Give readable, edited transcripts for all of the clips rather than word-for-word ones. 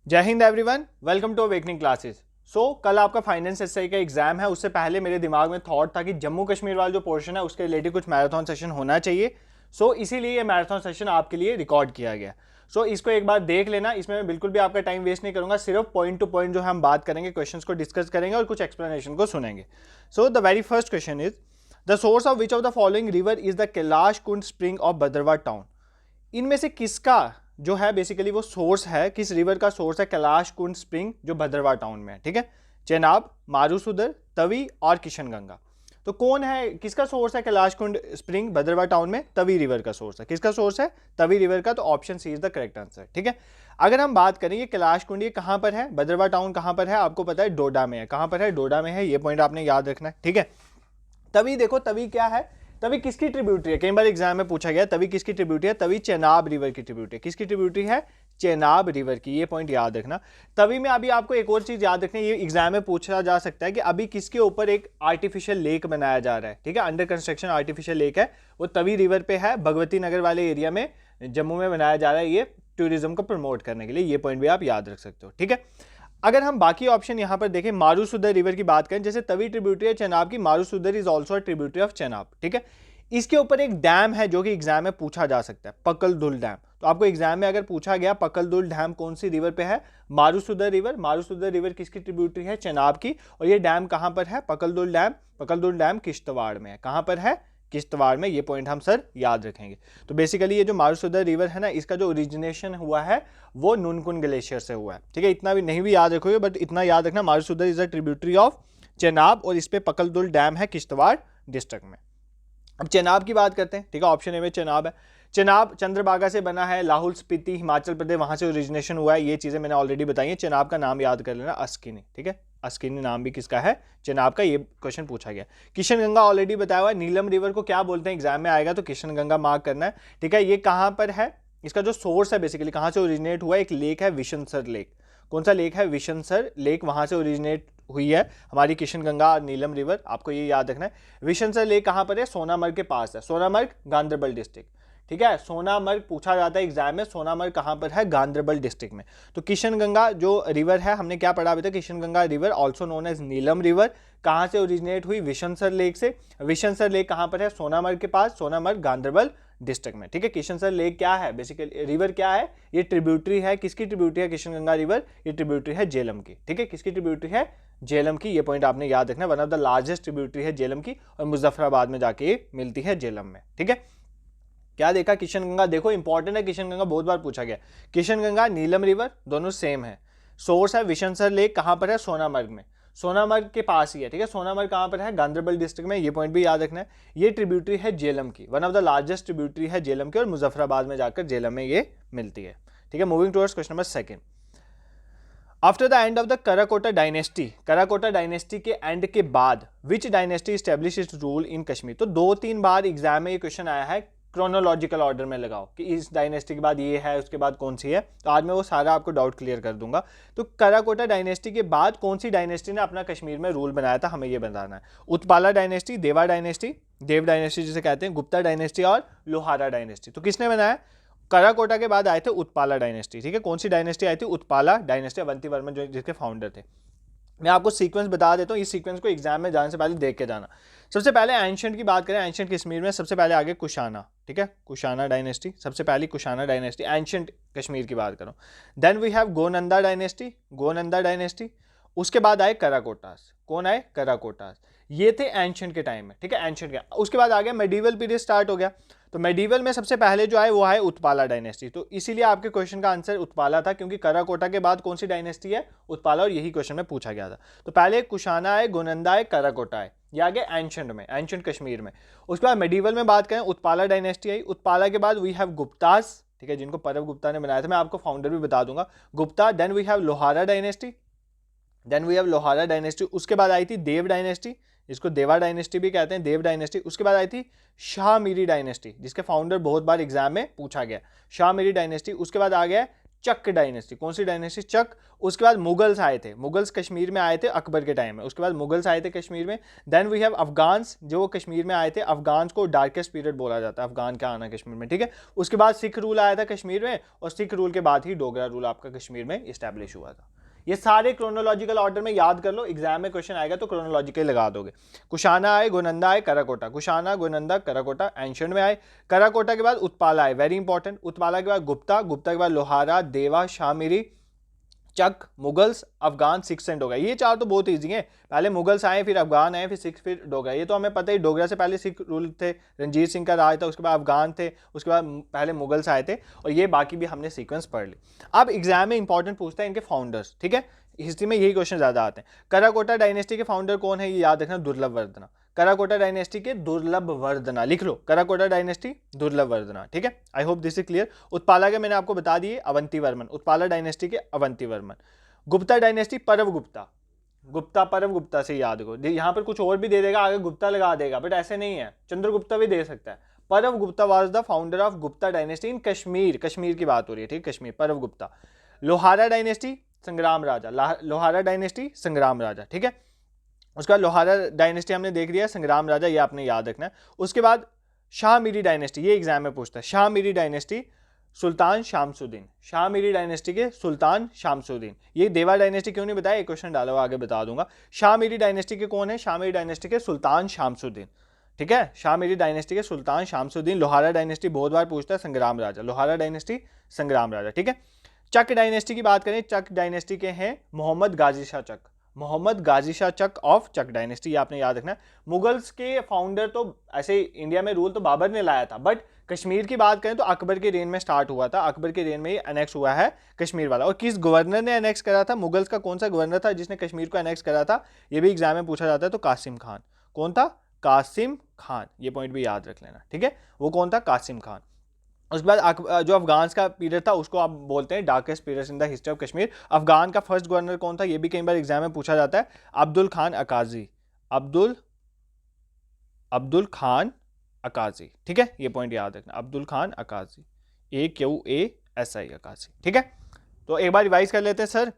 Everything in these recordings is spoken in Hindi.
जय Hind everyone, welcome to awakening classes. कल आपका फाइनेंस एसआई का एग्जाम है। उससे पहले मेरे दिमाग में थॉट था कि जम्मू कश्मीर वाला जो पोर्शन है उसके रिलेटेड कुछ मैराथन सेशन होना चाहिए। इसीलिए ये मैराथन सेशन आपके लिए रिकॉर्ड किया गया। इसको एक बार देख लेना। इसमें मैं बिल्कुल भी आपका टाइम वेस्ट नहीं करूंगा, सिर्फ पॉइंट टू पॉइंट जो हम बात करेंगे, क्वेश्चंस को डिस्कस करेंगे और कुछ एक्सप्लेनेशन को सुनेंगे। The very first question is the source of which of the following river is the Kailash Kund spring of Bhadrawah town. इनमें से किसका जो है बेसिकली वो सोर्स है, किस रिवर का सोर्स है कैलाश कुंड स्प्रिंग जो भद्रवाह टाउन में है। ठीक है, चेनाब, मारूसुदर, तवी और किशनगंगा। तो कौन है, किसका सोर्स है कैलाश कुंड स्प्रिंग भद्रवाह टाउन में? तवी रिवर का सोर्स है। किसका सोर्स है? तवी रिवर का। तो option C is the correct answer. ठीक है, अगर हम बात करें ये कैलाश कुंड ये कहां पर है, भद्रवाह टाउन कहां पर है? आपको पता है डोडा में है। कहां पर है? डोडा में है। ये पॉइंट आपने याद रखना है। ठीक है, तवी देखो, तवी क्या है? तवी किसकी ट्रिब्यूटरी है? कई बार एग्जाम में पूछा गया तवी किसकी ट्रिब्यूटरी है। तवी चेनाब रिवर की ट्रिब्यूटरी है। किसकी ट्रिब्यूटरी है? चेनाब रिवर की। ये पॉइंट याद रखना। तवी में अभी आपको एक और चीज याद रखनी है, ये एग्जाम में पूछा जा सकता है कि अभी किसके ऊपर एक आर्टिफिशियल लेक बनाया जा रहा है। ठीक है, अंडर कंस्ट्रक्शन आर्टिफिशियल लेक है, वो तवी रिवर पे है, भगवती नगर वाले एरिया में जम्मू में बनाया जा रहा है, ये टूरिज्म को प्रमोट करने के लिए। ये पॉइंट भी आप याद रख सकते हो। ठीक है, अगर हम बाकी ऑप्शन यहां पर देखें, मारूसुदर रिवर की बात करें, जैसे तवी ट्रिब्यूटरी है चेनाब की, Marusudar is also a tributary of Chenab. ठीक है, इसके ऊपर एक डैम है जो कि एग्जाम में पूछा जा सकता है, पकलदुल डैम। तो आपको एग्जाम में अगर पूछा गया पकलदुल डैम कौन सी रिवर पे है? मारूसुदर रिवर। मारूसुदर रिवर किसकी ट्रिब्यूटरी है? चेनाब की। और ये डैम कहां पर है? पकलदुल डैम। पकलदुल डैम किश्तवाड़ में है। कहां पर है? किश्तवाड़ में। ये पॉइंट हम सर याद रखेंगे। तो बेसिकली ये जो मारूसुदर रिवर है ना, इसका जो ओरिजिनेशन हुआ है वो नुनकुन ग्लेशियर से हुआ है। ठीक है, इतना भी नहीं भी याद रखोगे, बट इतना याद रखना, Marusudar is a tributary of Chenab और इस पे पकलदुल डैम है किश्तवाड़ डिस्ट्रिक्ट में। अब चेनाब की बात करते हैं। ठीक है, ऑप्शन ए में चेनाब है। चेनाब चंद्रभागा से बना है, लाहौल स्पीति हिमाचल प्रदेश वहां से ओरिजिनेशन हुआ है। ये चीजें मैंने ऑलरेडी बताई है। चेनाब का नाम याद कर लेना, अस्किनी। ठीक है, अस्किनी नाम भी किसका है? चेनाब का। ये क्वेश्चन पूछा गया। किशनगंगा ऑलरेडी बताया हुआ है। नीलम रिवर को क्या बोलते हैं? एग्जाम में आएगा तो किशनगंगा मार्क करना है। ठीक है, ये कहां पर है? इसका जो सोर्स है बेसिकली कहां से ओरिजिनेट हुआ है, एक लेक है विशनसर लेक। कौन सा लेक है? विशनसर लेक, वहां से ओरिजिनेट हुई है हमारी किशनगंगा और नीलम रिवर। आपको ये याद रखना है। विशनसर लेक कहां पर है? सोनामर्ग के पास है। सोनामर्ग गांधरबल डिस्ट्रिक्ट। ठीक है, सोनामर्ग पूछा जाता है एग्जाम में, सोनामर्ग कहां पर है? गांधरबल डिस्ट्रिक्ट में। तो किशनगंगा जो रिवर है, हमने क्या पढ़ा अभी तक? Kishanganga river also known as Neelum river, कहां से ओरिजिनेट हुई? विशनसर लेक से। विशनसर लेक कहां पर है? सोनामर्ग के पास, सोनामर्ग गांधरबल डिस्ट्रिक्ट में। ठीक है, किशनसर लेक क्या है बेसिकली? रिवर क्या है? ये ट्रिब्यूटरी है। किसकी ट्रिब्यूटरी है किशनगंगा रिवर? ये ट्रिब्यूटरी है झेलम की। ठीक है, किसकी ट्रिब्यूटरी है? झेलम की। ये पॉइंट आपने याद रखना, one of the largest tributary है झेलम की, और मुजफ्फराबाद में जाके मिलती है झेलम में। ठीक है, क्या देखा? किशनगंगा देखो इंपॉर्टेंट है, किशनगंगा बहुत बार पूछा गया। किशनगंगा नीलम रिवर दोनों सेम है। सोर्स है विशनसर लेक, कहां पर है? सोनामर्ग में। सोनामर्ग के पास ही है। ठीक है, सोनामर्ग कहां पर है? गांधरबल डिस्ट्रिक्ट में। ये पॉइंट भी याद रखना है। ये ट्रिब्यूटरी है झेलम की, one of the largest tributary है झेलम की, और मुजफ्फराबाद में जाकर झेलम में ये मिलती है। ठीक है, moving towards question number second. After the end of the Karkota dynasty, Karkota dynasty के एंड के बाद which dynasty establish its rule in Kashmir? तो 2-3 बार एग्जाम में ये क्वेश्चन आया है, क्रोनोलॉजिकल ऑर्डर में लगाओ कि इस डायनेस्टी के बाद ये है, उसके बाद कौन सी है। तो आज मैं वो सारा आपको डाउट क्लियर कर दूंगा। तो कराकोटा डायनेस्टी के बाद कौन सी डायनेस्टी ने अपना कश्मीर में रूल बनाया था, हमें ये बताना है। उत्पाला डायनेस्टी, देवा डायनेस्टी, देव डायनेस्टी जिसे कहते हैं, गुप्ता डायनेस्टी और लोहारा डायनेस्टी। तो किसने बनाया? कराकोटा के बाद आए थे उत्पाला डायनेस्टी। ठीक है, कौन सी डायनेस्टी आई थी? उत्पाला डायनेस्टी, अवंती वर्मन जो जिसके फाउंडर थे। मैं आपको सीक्वेंस बता देता हूँ, इस सीक्वेंस को एग्जाम में जाने से पहले देख के जाना। सबसे पहले एंशिएंट की बात करें, एंशिएंट कश्मीर में सबसे पहले आगे कुशाना। ठीक है, कुशाना डायनेस्टी, सबसे पहली कुशाना डायनेस्टी, एंशिएंट कश्मीर की बात करो। Then we have Gonanda dynasty, Gonanda dynasty. उसके बाद आए कराकोटास। कौन आए? कराकोटास। ये थे एंशिएंट के टाइम में। ठीक है, एंशिएंट के उसके बाद आ गया मेडिवल पीरियड स्टार्ट हो गया। तो मेडिवल में सबसे पहले जो आए वो आए उत्पाला डायनेस्टी। तो इसीलिए आपके क्वेश्चन का आंसर उत्पाला था, क्योंकि कराकोटा के बाद कौन सी डायनेस्टी है? उत्पाला, और यही क्वेश्चन में पूछा गया था। तो पहले कुशाना आए, गोनंदा आए, कराकोटा आए, ये आगे एंशिएंट में, एंशिएंट कश्मीर में। उसके बाद मेडिवल में बात करें, उत्पाला डायनेस्टी आई। उत्पाला के बाद वी हैव गुप्तास। ठीक है, जिनको परव गुप्ता ने बनाया था, मैं आपको फाउंडर भी बता दूंगा, Gupta. Then we have Lohara dynasty, then we have Lohara dynasty. उसके बाद आई थी देव डायनेस्टी, जिसको देवा डायनेस्टी भी कहते हैं, देव डायनेस्टी। उसके बाद आई थी शाह मीरी डायनेस्टी, जिसके फाउंडर बहुत बार एग्जाम में पूछा गया, शाह मीरी डायनेस्टी। उसके बाद आ गया चक डायनेस्टी। कौन सी डायनेस्टी? चक। उसके बाद मुगल्स आए थे, मुगल्स कश्मीर में आए थे अकबर के टाइम में, उसके बाद मुगल्स आए थे कश्मीर में। देन वी हैव अफगान्स, जो कश्मीर में आए थे, अफगान्स को डार्केस्ट पीरियड बोला जाता है, अफगान का आना कश्मीर में, ठीक है। उसके बाद सिख रूल आया था कश्मीर में, और सिख रूल के बाद ही डोगरा रूल आपका कश्मीर में इस्टेब्लिश हुआ था। ये सारे क्रोनोलॉजिकल ऑर्डर में याद कर लो, एग्जाम में क्वेश्चन आएगा तो क्रोनोलॉजिकल लगा दोगे। कुशाना आए, गोनंदा आए, कराकोटा, कुशाना, गोनंदा, कराकोटा एंशिएंट में आए। कराकोटा के बाद उत्पाला आए, वेरी इंपॉर्टेंट। उत्पाला के बाद गुप्ता, गुप्ता के बाद लोहारा, देवा, शामिरी, चक, मुगल्स, अफगान, सिक्स एंड डोगरा। ये चार तो बहुत ईजी हैं, पहले मुगल्स आए, फिर अफगान आए, फिर सिख, फिर डोगरा। ये तो हमें पता ही, डोगरा से पहले सिख रूल थे, रंजीत सिंह का राज था, उसके बाद अफगान थे, उसके बाद पहले मुगल्स आए थे, और ये बाकी भी हमने सीक्वेंस पढ़ ली। अब एग्जाम में इंपॉर्टेंट पूछता है इनके फाउंडर्स, ठीक है। हिस्ट्री में यही क्वेश्चन ज्यादा आते हैं। कराकोटा डायनेस्टी के फाउंडर कौन है, ये याद रखना, दुर्लभ वर्धना। कराकोटा डायनेस्टी के दुर्लभ वर्धना लिख लो, कराकोटा डायनेस्टी, दुर्लभ वर्धना, ठीक है। I hope this is clear. Utpala के मैंने आपको बता दिए, अवंती वर्मन, उत्पाला डायनेस्टी के अवंती वर्मन। गुप्ता डायनेस्टी, परव गुप्ता, गुप्ता परव गुप्ता से याद करो। यहाँ पर कुछ और भी दे देगा, आगे गुप्ता लगा देगा, बट ऐसे नहीं है, चंद्रगुप्ता भी दे सकता है। परव Gupta was the founder of Gupta dynasty in Kashmir, Kashmir की बात हो रही है, ठीक, कश्मीर, परव गुप्ता। लोहारा डायनेस्टी, संग्राम राजा, लोहारा डायनेस्टी, संग्राम राजा, ठीक है। उसके बाद लोहारा डायनेस्टी हमने देख लिया, संग्राम राजा, ये आपने याद रखना है। उसके बाद शाह मीरी डायनेस्टी, ये एग्जाम में पूछता है, शाह मीरी डायनेस्टी, सुल्तान शामसुद्दीन, शाह मीरी डायनेस्टी के सुल्तान शामसुद्दीन। ये देवा डायनेस्टी क्यों नहीं बताया, एक क्वेश्चन डालो, आगे बता दूंगा। शाह मीरी डायनेस्टी के कौन है, शाह मीरी डायनेस्टी के सुल्तान शामसुद्दीन, ठीक है, शाह मीरी डायनेस्टी के सुल्तान शामसुद्दीन। लोहारा डायनेस्टी बहुत बार पूछता है, संग्राम राजा, लोहारा डायनेस्टी, संग्राम राजा, ठीक है। चक डायनेस्टी की बात करें, चक डायनेस्टी के हैं मोहम्मद गाजी शाह चक, मोहम्मद गाजी शाह चक ऑफ चक डायनेस्टी, आपने याद रखना। मुगल्स के फाउंडर तो ऐसे इंडिया में रूल तो बाबर ने लाया था, बट कश्मीर की बात करें तो अकबर के रेन में स्टार्ट हुआ था, अकबर के रेन में ही अनेक्स हुआ है कश्मीर वाला। और किस गवर्नर ने अनेक्स करा था, मुगल्स का कौन सा गवर्नर था जिसने कश्मीर को अनेक्स करा था, ये भी एग्जाम में पूछा जाता है, तो कासिम खान। कौन था, कासिम खान, ये पॉइंट भी याद रख लेना, ठीक है, वो कौन था, कासिम खान। उसके बाद जो अफगान का पीरियड था उसको आप बोलते हैं darkest period in the history of Kashmir. Afghan का फर्स्ट गवर्नर कौन था, ये भी कई बार एग्जाम में पूछा जाता है, अब्दुल खान अकाजी, अब्दुल खान अकाजी, ठीक है, ये पॉइंट याद रखना, अब्दुल खान अकाजी, AQASI अकाजी, ठीक है। तो एक बार रिवाइज कर लेते हैं सर,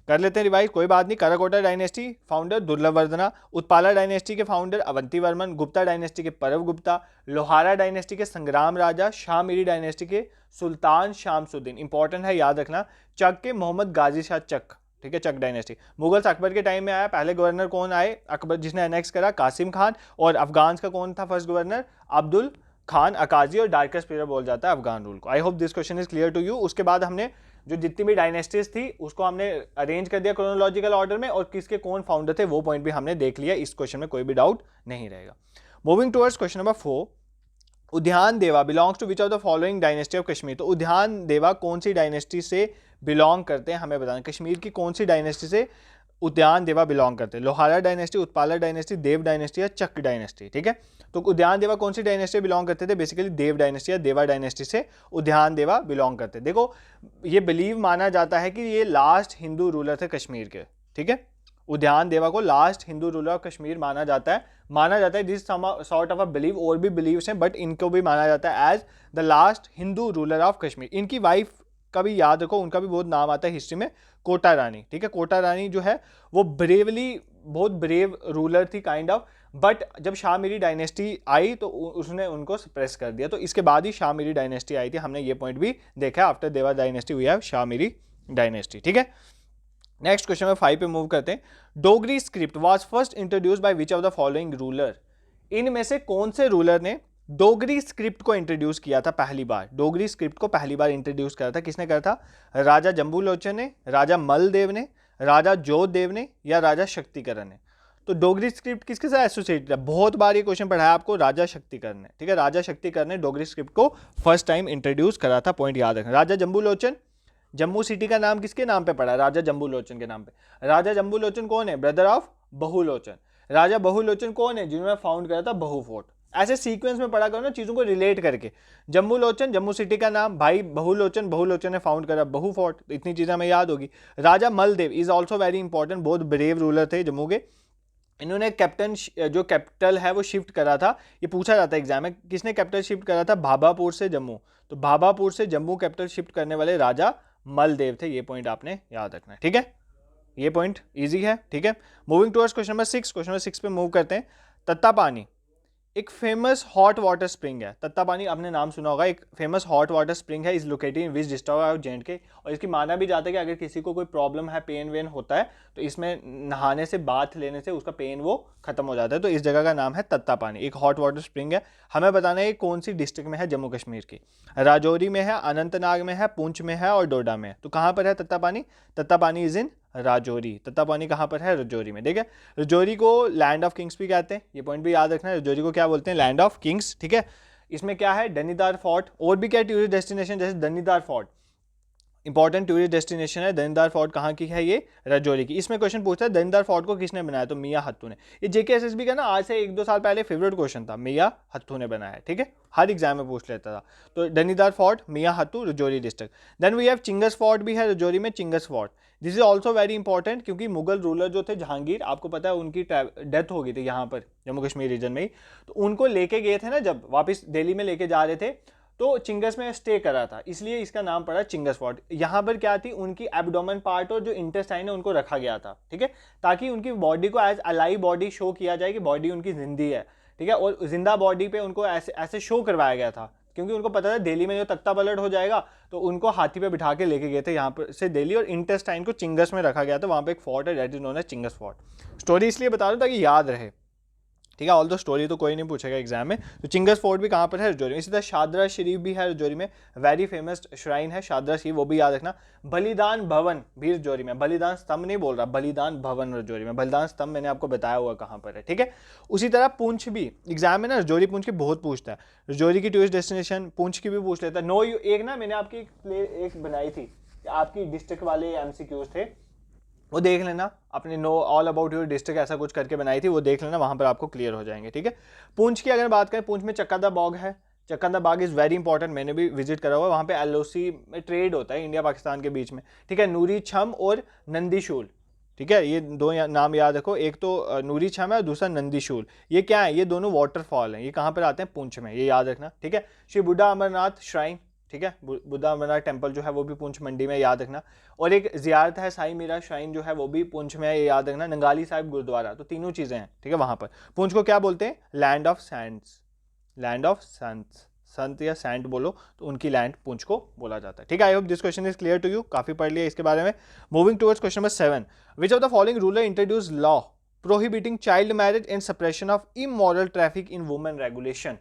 कर लेते हैं रिवाइज, कोई बात नहीं। कराकोटा डायनेस्टी फाउंडर दुर्लभ वर्धना, उत्पाला डायनेस्टी के फाउंडर अवंती वर्मन, गुप्ता डायनेस्टी के परव गुप्ता, लोहारा डायनेस्टी के संग्राम राजा, शाह मीरी डायनेस्टी के सुल्तान शामसुद्दीन, इंपॉर्टेंट है याद रखना, चक के मोहम्मद गाजी शाह चक, ठीक है, चक डायनेस्टी। मुगल्स अकबर के टाइम में आया, पहले गवर्नर कौन आए, अकबर जिसने अनेक्स करा, कासिम खान। और अफगान का कौन था फर्स्ट गवर्नर, अब्दुल खान अकाजी, और डार्केस्ट पीरियड बोल जाता है अफगान रूल को। I hope this question is clear to you. उसके बाद हमने जो जितनी भी डायनेस्टीज थी उसको हमने अरेंज कर दिया क्रोनोलॉजिकल ऑर्डर में, और किसके कौन फाउंडर थे वो पॉइंट भी हमने देख लिया, इस क्वेश्चन में कोई भी डाउट नहीं रहेगा। Moving towards question number 4, Udyan Deva belongs to which of the following dynasty of Kashmir. तो उद्यान देवा कौन सी डायनेस्टी से बिलोंग करते हैं, हमें बताना, कश्मीर की कौन सी डायनेस्टी से उद्यान देवा बिलोंग करते हैं, लोहारा डायनेस्टी, उत्पाला डायनेस्टी, देव डायनेस्टी या चक डायनेस्टी, ठीक है। तो उद्यान देवा कौन सी डायनेस्टी बिलोंग करते थे, बेसिकली देव डायनेस्टी या देवा डायनेस्टी से उद्यान देवा बिलोंग करते। देखो ये बिलीव माना जाता है कि ये लास्ट हिंदू रूलर थे कश्मीर के, ठीक है, उद्यान देवा को last Hindu ruler of Kashmir माना जाता है this sort of a believe, और भी बिलीव्स हैं बट इनको भी माना जाता है as the last Hindu ruler of Kashmir. इनकी वाइफ का भी याद रखो, उनका भी बहुत नाम आता है हिस्ट्री में, कोटा रानी, ठीक है। कोटा रानी जो है वो ब्रेवली, बहुत ब्रेव रूलर थी काइंड ऑफ, बट जब शाह मीरी डायनेस्टी आई तो उसने उनको सप्रेस कर दिया, तो इसके बाद ही शाह मीरी डायनेस्टी आई थी, हमने ये पॉइंट भी देखा, after Deva dynasty we have Shah Miri dynasty, ठीक है। नेक्स्ट क्वेश्चन में 5 पे मूव करते हैं। Dogri script was first introduced by which of the following ruler, इनमें से कौन से रूलर ने डोगरी स्क्रिप्ट को इंट्रोड्यूस किया था पहली बार, डोगरी स्क्रिप्ट को पहली बार इंट्रोड्यूस करा था, किसने करा था, राजा जम्बूलोचन ने, राजा मलदेव ने, राजा जोधदेव ने या राजा शक्तिकरण ने। तो डोगरी स्क्रिप्ट किसके साथ एसोसिएटेड है, बहुत बार ये क्वेश्चन पढ़ा है आपको, राजा शक्तिकरण ने, ठीक है, राजा शक्तिकरण ने डोगरी स्क्रिप्ट को फर्स्ट टाइम इंट्रोड्यूस करा था, पॉइंट याद रखना। राजा जम्बूलोचन, जम्मू सिटी का नाम किसके नाम पे पड़ा है, राजा जम्बूलोचन के नाम पे। राजा जम्बूलोचन कौन है, ब्रदर ऑफ बहुलोचन। राजा बहुलोचन कौन है, जिन्होंने फाउंड करा था बहु फोर्ट। ऐसे सीक्वेंस में पढ़ा करो ना, चीजों को रिलेट करके। जम्बूलोचन जम्मू सिटी का नाम, भाई बहुलोचन, बहुलोचन ने फाउंड करा बहु फोर्ट, तो इतनी चीजें हमें याद होगी। राजा Maldev is also very important, बहुत ब्रेव रूलर थे जम्मू के। इन्होंने कैप्टन जो कैपिटल है वो शिफ्ट करा था, ये पूछा जाता है एग्जाम में, किसने कैपिटल शिफ्ट करा था, भाबापुर से जम्मू। तो भाबापुर से जम्मू कैपिटल शिफ्ट करने वाले राजा मलदेव थे। ये पॉइंट आपने याद रखना है, ठीक है, ये पॉइंट इजी है, ठीक है। Moving towards question number 6, question number 6 पे मूव करते हैं। तत्तापानी एक फेमस हॉट वाटर स्प्रिंग है। तत्तापानी आपने नाम सुना होगा, एक फेमस हॉट वाटर स्प्रिंग है, is located in which district of J&K। और इसकी माना भी जाता है कि अगर किसी को कोई प्रॉब्लम है, पेन वेन होता है, तो इसमें नहाने से, बाथ लेने से उसका पेन वो खत्म हो जाता है। तो इस जगह का नाम है तत्तापानी, एक हॉट वाटर स्प्रिंग है। हमें बताना है कौन सी डिस्ट्रिक्ट में है जम्मू कश्मीर की। राजौरी में है, अनंतनाग में है, पुंछ में है और डोडा में है। तो कहाँ पर है तत्तापानी? Tattapani is in Rajouri. तत्तापानी कहाँ पर है? राजौरी में, ठीक है। राजौरी को लैंड ऑफ किंग्स भी कहते हैं, ये पॉइंट भी याद रखना है। राजौरी को क्या बोलते हैं? लैंड ऑफ किंग्स, ठीक है। इसमें क्या है? दनीदार फोर्ट, और भी क्या टूरिस्ट डेस्टिनेशन, जैसे दनीदार फोर्ट इंपॉर्टेंट टूरिस्ट डेस्टिनेशन है। दनीदार फोर्ट कहाँ की है? ये राजौरी की। इसमें क्वेश्चन पूछता है दनीदार फोर्ट को किसने बनाया? तो मियां हत्थू ने। ये JK SSB का ना आज से 1-2 साल पहले फेवरेट क्वेश्चन था, मियां हत्थू ने बनाया है, ठीक है, हर एग्जाम में पूछ लेता था। तो Danidar fort, Mian Hathu, Rajouri district. Then we have Chingus fort भी है राजौरी में, Chingus fort. This is also very important, क्योंकि मुगल रूलर जो थे जहांगीर, आपको पता है उनकी डेथ हो गई थी यहाँ पर जम्मू कश्मीर रीजन में ही। तो उनको लेके गए थे ना, जब वापस दिल्ली में लेके जा रहे थे, तो चिंगस में स्टे करा था, इसलिए इसका नाम पड़ा चिंगस फोर्ट। यहाँ पर क्या थी? उनकी एब्डोमेन पार्ट और जो इंटेस्टाइन है उनको रखा गया था, ठीक है, ताकि उनकी बॉडी को एज अलाइव बॉडी शो किया जाए कि बॉडी उनकी जिंदी है, ठीक है। और जिंदा बॉडी पे उनको ऐसे ऐसे शो करवाया गया था, क्योंकि उनको पता था दिल्ली में जो तख्ता पलट हो जाएगा, तो उनको हाथी पे बिठा के लेके गए थे यहाँ पर से दिल्ली, और इंटेस्टाइन को चिंगस में रखा गया था। वहाँ पे एक फोर्ट है, that is known as Chingus fort. Story इसलिए बता दो ताकि याद रहे, ठीक है। ऑल दो स्टोरी तो कोई नहीं पूछेगा एग्जाम में। तो चिंगस फोर्ट भी कहाँ पर है? राजौरी में। इसी तरह शादरा शरीफ भी है राजौरी में, वेरी फेमस श्राइन है शादरा शरीफ, वो भी याद रखना। बलिदान भवन भी राजौरी में, बलिदान स्तंभ नहीं बोल रहा, बलिदान भवन राजौरी में। बलिदान स्तंभ मैंने आपको बताया हुआ कहाँ पर है, ठीक है। उसी तरह पुंछ भी एग्जाम में ना, राजौरी पुंछ की बहुत पूछता है। राजौरी की टूरिस्ट डेस्टिनेशन पुंछ की भी पूछ लेता है। एक ना मैंने आपकी एक बनाई थी, आपकी डिस्ट्रिक्ट वाले MCQs थे, वो देख लेना, अपने know all about your district ऐसा कुछ करके बनाई थी, वो देख लेना, वहां पर आपको क्लियर हो जाएंगे, ठीक है। पुंछ की अगर बात करें, पुंछ में चक्कादा बाग है। चक्कादा बाग इज वेरी इंपॉर्टेंट, मैंने भी विजिट करा हुआ है। वहाँ पे LOC में ट्रेड होता है इंडिया पाकिस्तान के बीच में, ठीक है। नूरी छम और नंदीशूल, ठीक है, ये दो नाम याद रखो, एक तो नूरी छम है और दूसरा नंदीशूल। ये क्या है? ये दोनों वाटरफॉल हैं, ये कहाँ पर आते हैं? पुंछ में, ये याद रखना, ठीक है। श्री बुड्ढा अमरनाथ श्राइन, ठीक है, बुद्धा अमरनाथ टेम्पल जो है वो भी पुंछ मंडी में, याद रखना। और एक जियारत है साई मीरा श्राइन जो है वो भी पुंछ में है, ये याद रखना। नंगाली साहिब गुरुद्वारा, तो तीनों चीजें हैं, ठीक है। वहां पर पुंछ को क्या बोलते हैं? Land of Sands, land of संत, संत या सैंड बोलो, तो उनकी लैंड पुंछ को बोला जाता है, ठीक है। I hope this question is clear to you, काफी पढ़ लिया इसके बारे में। Moving towards question number 7, which of the following ruler introduce law prohibiting child marriage and suppression of immoral traffic in women regulation.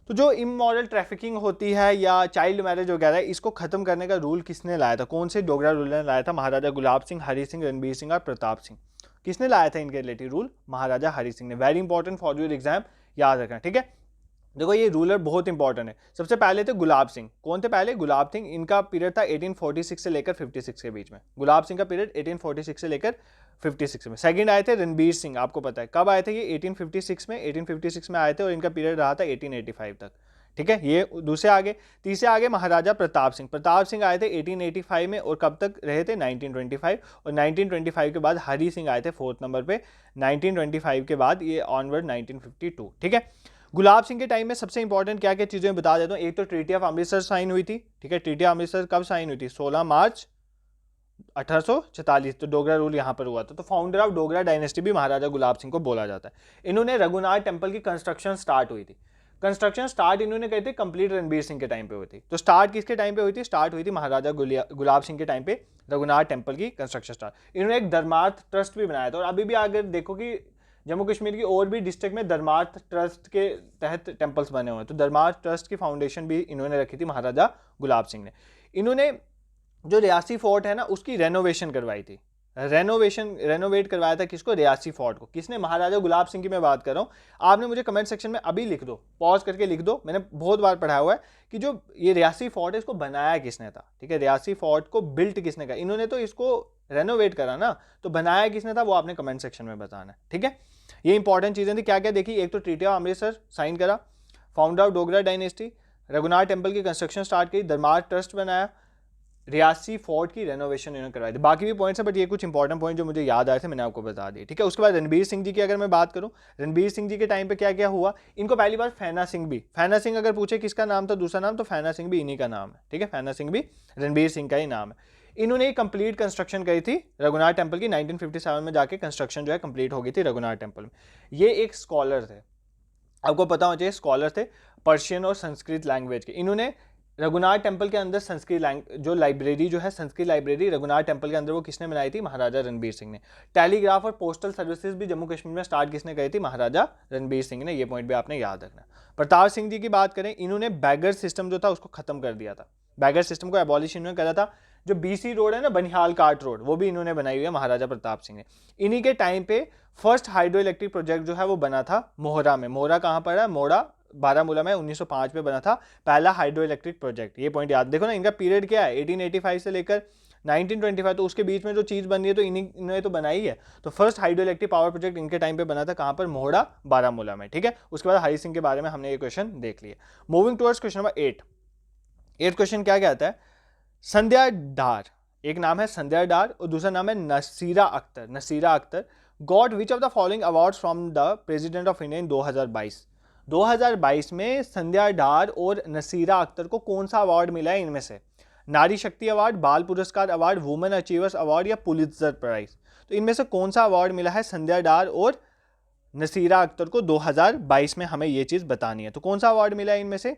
तो जो इमोरल ट्रैफिकिंग होती है या चाइल्ड मैरिज वगैरह, इसको खत्म करने का रूल किसने लाया था? कौन से डोगरा रूलर ने लाया था? महाराजा गुलाब सिंह, हरि सिंह, रणबीर सिंह और प्रताप सिंह। किसने लाया था इनके रिलेटेड रूल? महाराजा हरि सिंह ने। Very important for your exam, याद रखना, ठीक है। देखो ये रूलर बहुत इंपॉर्टेंट है। सबसे पहले थे गुलाब सिंह। कौन थे पहले? गुलाब सिंह। इनका पीरियड था 1846 से लेकर 56 के बीच में। गुलाब सिंह का पीरियड 1846 से लेकर 56 में। सेकंड आए थे रणबीर सिंह, आपको पता है कब आए थे? ये 1856 में आए थे, और इनका पीरियड रहा था 1885 तक, ठीक है। ये दूसरे आगे। तीसरे आगे महाराजा प्रताप सिंह। प्रताप सिंह आए थे 1885 में, और कब तक रहे थे? 1925। और 1925 के बाद हरि सिंह आए थे 4th नंबर पे। 1925 के बाद ये ऑनवर्ड 1952, ठीक है। गुलाब सिंह के टाइम में सबसे इंपॉर्टेंट क्या क्या चीजें बता देता हूँ। एक तो ट्रीटी ऑफ अमृतसर साइन हुई थी, ठीक है। ट्रीटी ऑफ अमृतसर कब साइन हुई थी? 16 मार्च 1846। तो डोगरा रूल यहाँ पर हुआ था। तो फाउंडर ऑफ डोगरा डायनेस्टी भी महाराजा गुलाब सिंह को बोला जाता है। इन्होंने रघुनाथ टेम्पल की कंस्ट्रक्शन स्टार्ट हुई थी। कंस्ट्रक्शन स्टार्ट इन्होंने कही थी कंप्लीट रणबीर सिंह के टाइम पे हुई थी। तो स्टार्ट किसके टाइम पे हुई थी? स्टार्ट हुई थी महाराजा गुलाब सिंह के टाइम पे रघुनाथ टेम्पल की कंस्ट्रक्शन स्टार्ट। इन्होंने एक धर्मार्थ ट्रस्ट भी बनाया था, और अभी भी अगर देखो कि जम्मू कश्मीर की और भी डिस्ट्रिक्ट में धर्मार्थ ट्रस्ट के तहत टेम्पल्स बने हुए हैं। तो धर्मार्थ ट्रस्ट की फाउंडेशन भी इन्होंने रखी थी महाराजा गुलाब सिंह ने। इन्होंने जो रियासी फोर्ट है ना, उसकी रेनोवेशन करवाई थी। रेनोवेट करवाया था किसको? रियासी फोर्ट को। किसने? महाराजा गुलाब सिंह की मैं बात कर रहा हूँ। आपने मुझे कमेंट सेक्शन में अभी लिख दो, पॉज करके लिख दो, मैंने बहुत बार पढ़ाया हुआ है कि जो ये रियासी फोर्ट है इसको बनाया किसने था, ठीक है। रियासी फोर्ट को बिल्ट किसने करा? इन्होंने तो इसको रेनोवेट करा ना, तो बनाया किसने था वो आपने कमेंट सेक्शन में बताना है, ठीक है। ये इंपॉर्टेंट चीजें थी। क्या क्या देखी? एक तो ट्रीटी ऑफ अमृतसर साइन करा, founder of Dogra dynasty, Raghunath temple की कंस्ट्रक्शन स्टार्ट की, धर्मार्थ ट्रस्ट बनाया, रियासी फोर्ट की रेनोवेशन इन्होंने करवाई थी। बाकी भी पॉइंट्स हैं बट ये कुछ इंपॉर्टेंट पॉइंट जो मुझे याद आए थे मैंने आपको बता दिए, ठीक है। उसके बाद रणबीर सिंह जी की अगर मैं बात करूं, रणबीर सिंह जी के टाइम पे क्या क्या हुआ, इनको पहली बार फैना सिंह भी, फैना सिंह अगर पूछे किसका नाम था दूसरा नाम, तो फैना सिंह भी इन्हीं का नाम है, ठीक है। फैना सिंह भी रणबीर सिंह का ही नाम है। इन्होंने एक कंप्लीट कंस्ट्रक्शन करी थी रघुनाथ टेम्पल की, 1957 में जाके कंस्ट्रक्शन जो है कंप्लीट हो गई थी रघुनाथ टेम्पल में। ये एक स्कॉलर थे, आपको पता होना चाहिए, स्कॉलर थे पर्शियन और संस्कृत लैंग्वेज के। इन्होंने रघुनाथ टेम्पल के अंदर संस्कृत जो लाइब्रेरी जो है, संस्कृत लाइब्रेरी रघुनाथ टेम्पल के अंदर, वो किसने बनाई थी, महाराजा रणबीर सिंह ने। टेलीग्राफ और पोस्टल सर्विसेज भी जम्मू कश्मीर में स्टार्ट किसने करी थी, महाराजा रणबीर सिंह ने। ये पॉइंट भी आपने याद रखना। प्रताप सिंह जी की बात करें, इन्होंने बैगर सिस्टम जो था उसको खत्म कर दिया था, बैगर सिस्टम को एबॉलिश इन्होंने करा था। जो बीसी रोड है ना, बनिहाल काट रोड, वो भी इन्होंने बनाई हुई है महाराजा प्रताप सिंह ने। इन्हीं के टाइम पे फर्स्ट हाइड्रो इलेक्ट्रिक प्रोजेक्ट जो है वो बना था मोहरा में। मोहरा कहाँ पर है, मोहरा बारामूला में 1905 में बना था पहला हाइड्रो इलेक्ट्रिक प्रोजेक्ट। ये पॉइंट याद, देखो ना इनका पीरियड क्या है, 1885 से लेकर 1925, तो उसके बीच में जो चीज़ बन रही है तो इन्होंने तो बनाई है। तो first hydro electric power project इनके टाइम पे बना था कहाँ पर, मोहरा बारामूला में, ठीक है। उसके बाद हरि सिंह के बारे में हमने ये क्वेश्चन देख लिया। Moving towards question number 8 question क्या कहता है, संध्या डार, एक नाम है संध्या डार और दूसरा नाम है Nasira Akhtar. Nasira Akhtar got which of the following awards from the president of India in 2022 में संध्या डार और नसीरा अख्तर को कौन सा अवार्ड मिला है इनमें से, नारी शक्ति अवार्ड, बाल पुरस्कार अवार्ड, वुमेन अचीवर्स अवार्ड या पुलित्जर प्राइज। तो इनमें से कौन सा अवार्ड मिला है संध्या डार और नसीरा अख्तर को 2022 में, हमें ये चीज बतानी है। तो कौन सा अवार्ड मिला है इनमें से,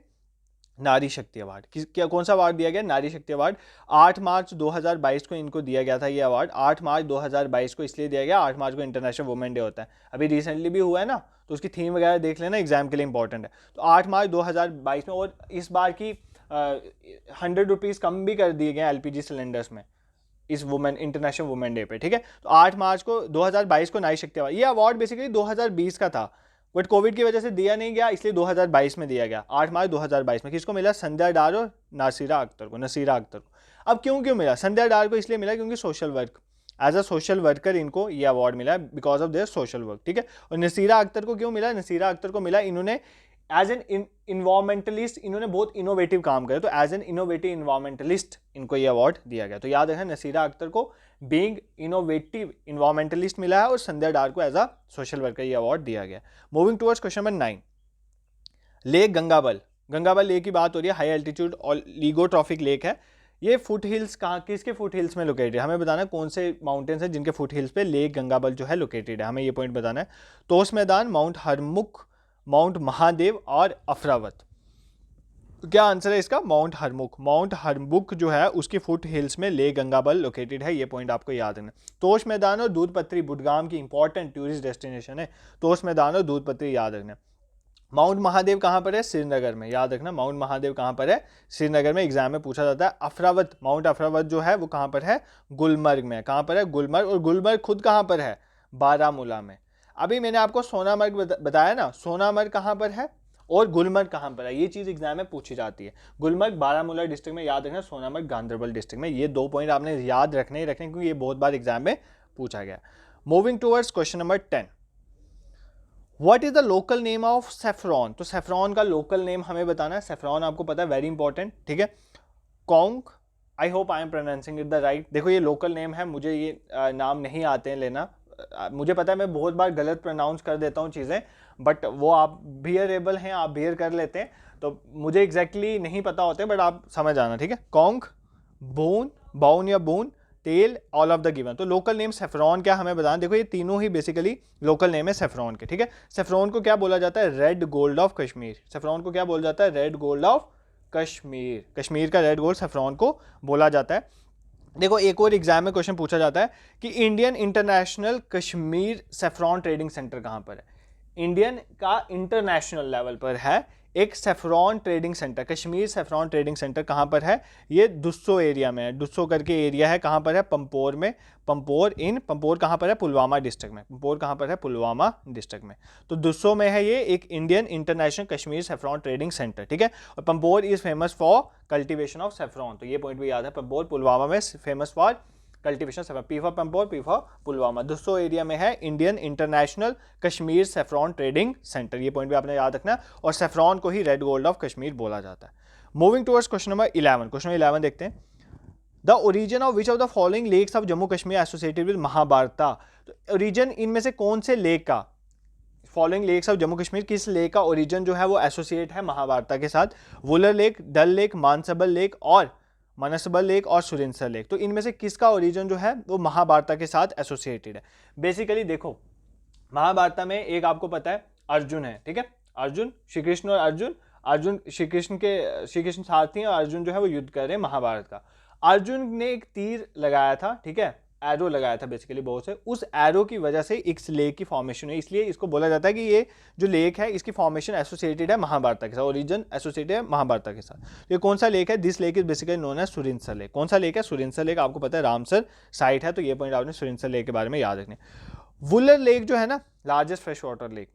नारी शक्ति अवार्ड। क्या कौन सा अवार्ड दिया गया, नारी शक्ति अवार्ड। 8 मार्च 2022 को इनको दिया गया था ये अवार्ड। 8 मार्च 2022 को इसलिए दिया गया, 8 मार्च को इंटरनेशनल वुमेन डे होता है, अभी रिसेंटली भी हुआ है ना, तो उसकी थीम वगैरह देख लेना, एग्जाम के लिए इंपॉर्टेंट है। तो 8 मार्च 2022 में, और इस बार की 100 रुपीज़ कम भी कर दिए गए LPG सिलेंडर्स में इस वुमेन इंटरनेशनल वुमेन डे पे, ठीक है। तो 8 मार्च को 2022 को नारी शक्ति अवार्ड, ये अवार्ड बेसिकली 2020 का था बट कोविड की वजह से दिया नहीं गया, इसलिए 2022 में दिया गया। 8 मार्च 2022 में किसको मिला, संध्या डार और नसीरा अख्तर को। अब क्यों मिला संध्या डार को, इसलिए मिला क्योंकि social work, as a social worker इनको ये अवार्ड मिला because of their social work, ठीक है। और नसीरा अख्तर को क्यों मिला, नसीरा अख्तर को मिला, इन्होंने एज एन इन्वायरमेंटलिस्ट, इन्होंने बहुत इनोवेटिव काम करे, तो एज एन इनोवेटिव इन्वायरमेंटलिस्ट इनको ये अवार्ड दिया गया। तो याद रखना, नसीरा अख्तर को बीइंग इनोवेटिव इन्वायरमेंटलिस्ट मिला है और संध्या डार को एज अ सोशल वर्कर ये अवार्ड दिया गया। Moving towards question number 9, lake Gangabal. Gangabal lake की बात हो रही है, हाई एल्टीट्यूड और लिगोट्रॉफिक लेक है। ये फुट हिल्स कहाँ, किसके फुट हिल्स में लोकेटेड है, हमें बताना है कौन से माउंटेन्स हैं जिनके फुट हिल्स पे लेक गंगाबल जो है लोकेटेड है, हमें ये पॉइंट बताना है। तोश मैदान, माउंट हरमुख, माउंट महादेव और अफरावत। तो क्या आंसर है इसका, माउंट हरमुख। माउंट हरमुख जो है उसकी फुट हिल्स में लेक गंगाबल लोकेटेड है, ये पॉइंट आपको याद रखना। तोश मैदान और दूध पत्री बुडगाम की इंपॉर्टेंट टूरिस्ट डेस्टिनेशन है, तोश मैदान और दूध पत्री याद रखना। माउंट महादेव कहाँ पर है, श्रीनगर में, याद रखना माउंट महादेव कहाँ पर है, श्रीनगर में, एग्जाम में पूछा जाता है। अफरावत, माउंट अफरावत जो है वो कहाँ पर है, गुलमर्ग में। कहाँ पर है, गुलमर्ग, और गुलमर्ग खुद कहाँ पर है, बारामूला में। अभी मैंने आपको सोनामर्ग बताया ना, सोनामर्ग कहाँ पर है और गुलमर्ग कहाँ पर है, ये चीज़ एग्जाम में पूछी जाती है। गुलमर्ग बारामूला डिस्ट्रिक्ट में याद रखना, सोनामर्ग गांधरबल डिस्ट्रिक्ट में। ये 2 पॉइंट आपने याद रखने ही रखने क्योंकि ये बहुत बार एग्जाम में पूछा गया। Moving towards question number 10, what is the local name of saffron. तो सेफ्रॉन का लोकल नेम हमें बताना है। सेफ्रॉन आपको पता है, वेरी इंपॉर्टेंट, ठीक है। Conc, I hope I am pronouncing it the right. देखो ये लोकल नेम है, मुझे ये नाम नहीं आते हैं लेना, मुझे पता है मैं बहुत बार गलत प्रोनाउंस कर देता हूँ चीज़ें, बट वो आप बियरेबल हैं, आप बियर कर लेते हैं, तो मुझे एग्जैक्टली नहीं पता होते, बट आप समझ आना, ठीक है। कॉन्क, बोन, बाउन या बोन, टेल, ऑल ऑफ द गिवन। तो लोकल नेम सेफ्रॉन क्या हमें बताना, देखो ये तीनों ही बेसिकली लोकल नेम है सेफ्रॉन के, ठीक है। सेफ्रॉन को क्या बोला जाता है, red gold of Kashmir. Saffron को क्या बोला जाता है, red gold of Kashmir. Kashmir का रेड गोल्ड सेफ्रॉन को बोला जाता है। देखो एक और एग्जाम में क्वेश्चन पूछा जाता है कि Indian international Kashmir saffron trading centre कहाँ पर है। इंडियन का इंटरनेशनल लेवल पर है एक saffron trading centre, Kashmir saffron trading centre कहाँ पर है, ये दुस्सो एरिया में है। दुस्सो करके एरिया है, कहाँ पर है, पंपोर में। पंपोर कहाँ पर है, पुलवामा डिस्ट्रिक्ट में। पंपोर कहाँ पर है, पुलवामा डिस्ट्रिक्ट में। तो दुस्सो में है ये एक Indian international Kashmir saffron trading centre, ठीक है। और Pampore is famous for cultivation of saffron, तो ये पॉइंट भी याद है। पंपोर पुलवामा में famous for cultivation saffron, P for Pampore, P for Pulwama. Dussu area में है Indian international Kashmir saffron trading centre, ये पॉइंट भी आपने याद रखना। और सेफ्रॉन को ही रेड गोल्ड ऑफ कश्मीर बोला जाता है। Moving towards question number 11, question number 11 देखते हैं। The origin of which of the following lakes of Jammu Kashmir associated with Mahabharata. तो ओरिजिन इनमें से कौन से लेक का, following lakes of Jammu Kashmir, किस लेक का ओरिजिन जो है वो एसोसिएट है महाभारता के साथ? वुलर लेक, डल लेक, मानसबल लेक और मनसबल लेक और सुरिनसर लेक। तो इनमें से किसका ओरिजिन जो है वो महाभारता के साथ एसोसिएटेड है? बेसिकली देखो, महाभारता में एक आपको पता है अर्जुन है, ठीक है, अर्जुन, श्री कृष्ण और अर्जुन, अर्जुन श्री कृष्ण सारथी हैं और अर्जुन जो है वो युद्ध कर रहे हैं महाभारत का। अर्जुन ने एक तीर लगाया था, ठीक है, एरो लगाया था बेसिकली बहुत से, उस एरो की वजह से इस लेक की फॉर्मेशन है, इसलिए इसको बोला जाता है कि ये जो लेक है इसकी फॉर्मेशन एसोसिएटेड है महाभारत के साथ, ओरिजिन एसोसिएटेड है महाभारत के साथ। ये कौन सा लेक है? This lake is basically known as Surinsar lake. कौन सा लेक है? सुरिनसर लेक। आपको पता है रामसर साइट है, तो ये पॉइंट आपने सुरिनसर लेक के बारे में याद रखने। वुलर लेक जो है ना, largest fresh water lake,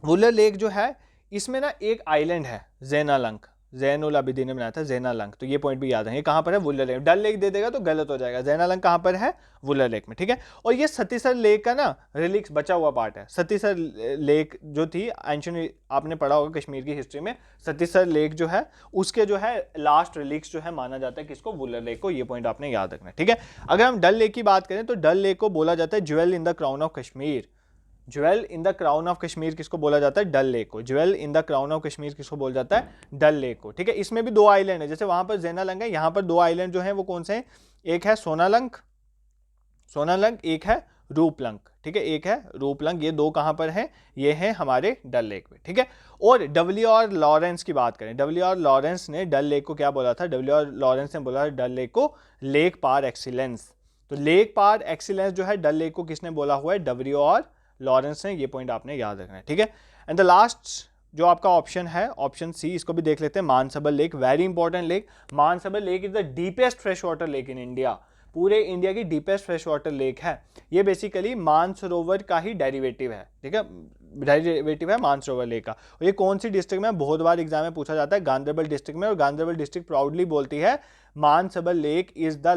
Wular lake जो है इसमें ना एक आइलैंड है ज़ैनुलंक, ज़ैनुल आबिदीन ने बनाया था ज़ैनुलंक, तो ये पॉइंट भी याद है। ये कहाँ पर है? वुलर लेक। डल लेक दे देगा तो गलत हो जाएगा, ज़ैनुलंक कहाँ पर है? वुलर लेक में, ठीक है। और ये सतीसर लेक का ना रिलिक्स बचा हुआ पार्ट है। सतीसर लेक जो थी एंशिएंट, आपने पढ़ा होगा कश्मीर की हिस्ट्री में, सतीसर लेक जो है उसके जो है लास्ट रिलिक्स जो है माना जाता है किसको? वुलर लेक को। ये पॉइंट आपने याद रखना है, ठीक है। अगर हम डल लेक की बात करें तो डल लेक को बोला जाता है jewel in the crown of Kashmir. Jewel in the crown of Kashmir किसको बोला जाता है? डल लेक को। Jewel in the crown of Kashmir किसको बोला जाता है? डल लेक को, ठीक है। इसमें भी दो आइलैंड है, जैसे वहां पर ज़ैनुलंक है, यहाँ पर दो आइलैंड जो है वो कौन से हैं? एक है सोनालंक, एक है रूपलंक, ठीक है, एक है रूपलंक। ये दो कहाँ पर है? ये है हमारे डल लेक में, ठीक है। और डब्ल्यू आर लॉरेंस की बात करें, डब्ल्यू आर लॉरेंस ने डल लेक को क्या बोला था? डब्ल्यू आर लॉरेंस ने बोला डल लेक को लेक पार एक्सीलेंस। तो लेक पार एक्सीलेंस जो है डल लेक को किसने बोला हुआ है? डब्ल्यू आर लॉरेंस ने। ये पॉइंट आपने याद रखना है, ठीक है। एंड द लास्ट जो आपका ऑप्शन है, ऑप्शन सी, इसको भी देख लेते हैं, Manasbal lake, very important lake. Manasbal lake is the deepest fresh water lake in India, पूरे इंडिया की डीपेस्ट फ्रेश वाटर लेक है। ये बेसिकली मानसरोवर का ही डेरिवेटिव है, ठीक है, डेरिवेटिव है मानसरोवर लेक का। और ये कौन सी डिस्ट्रिक्ट में? बहुत बार एग्जाम में पूछा जाता है, गांधरबल डिस्ट्रिक्ट में। और गांधरबल डिस्ट्रिक्ट प्राउडली बोलती है Manasbal lake is the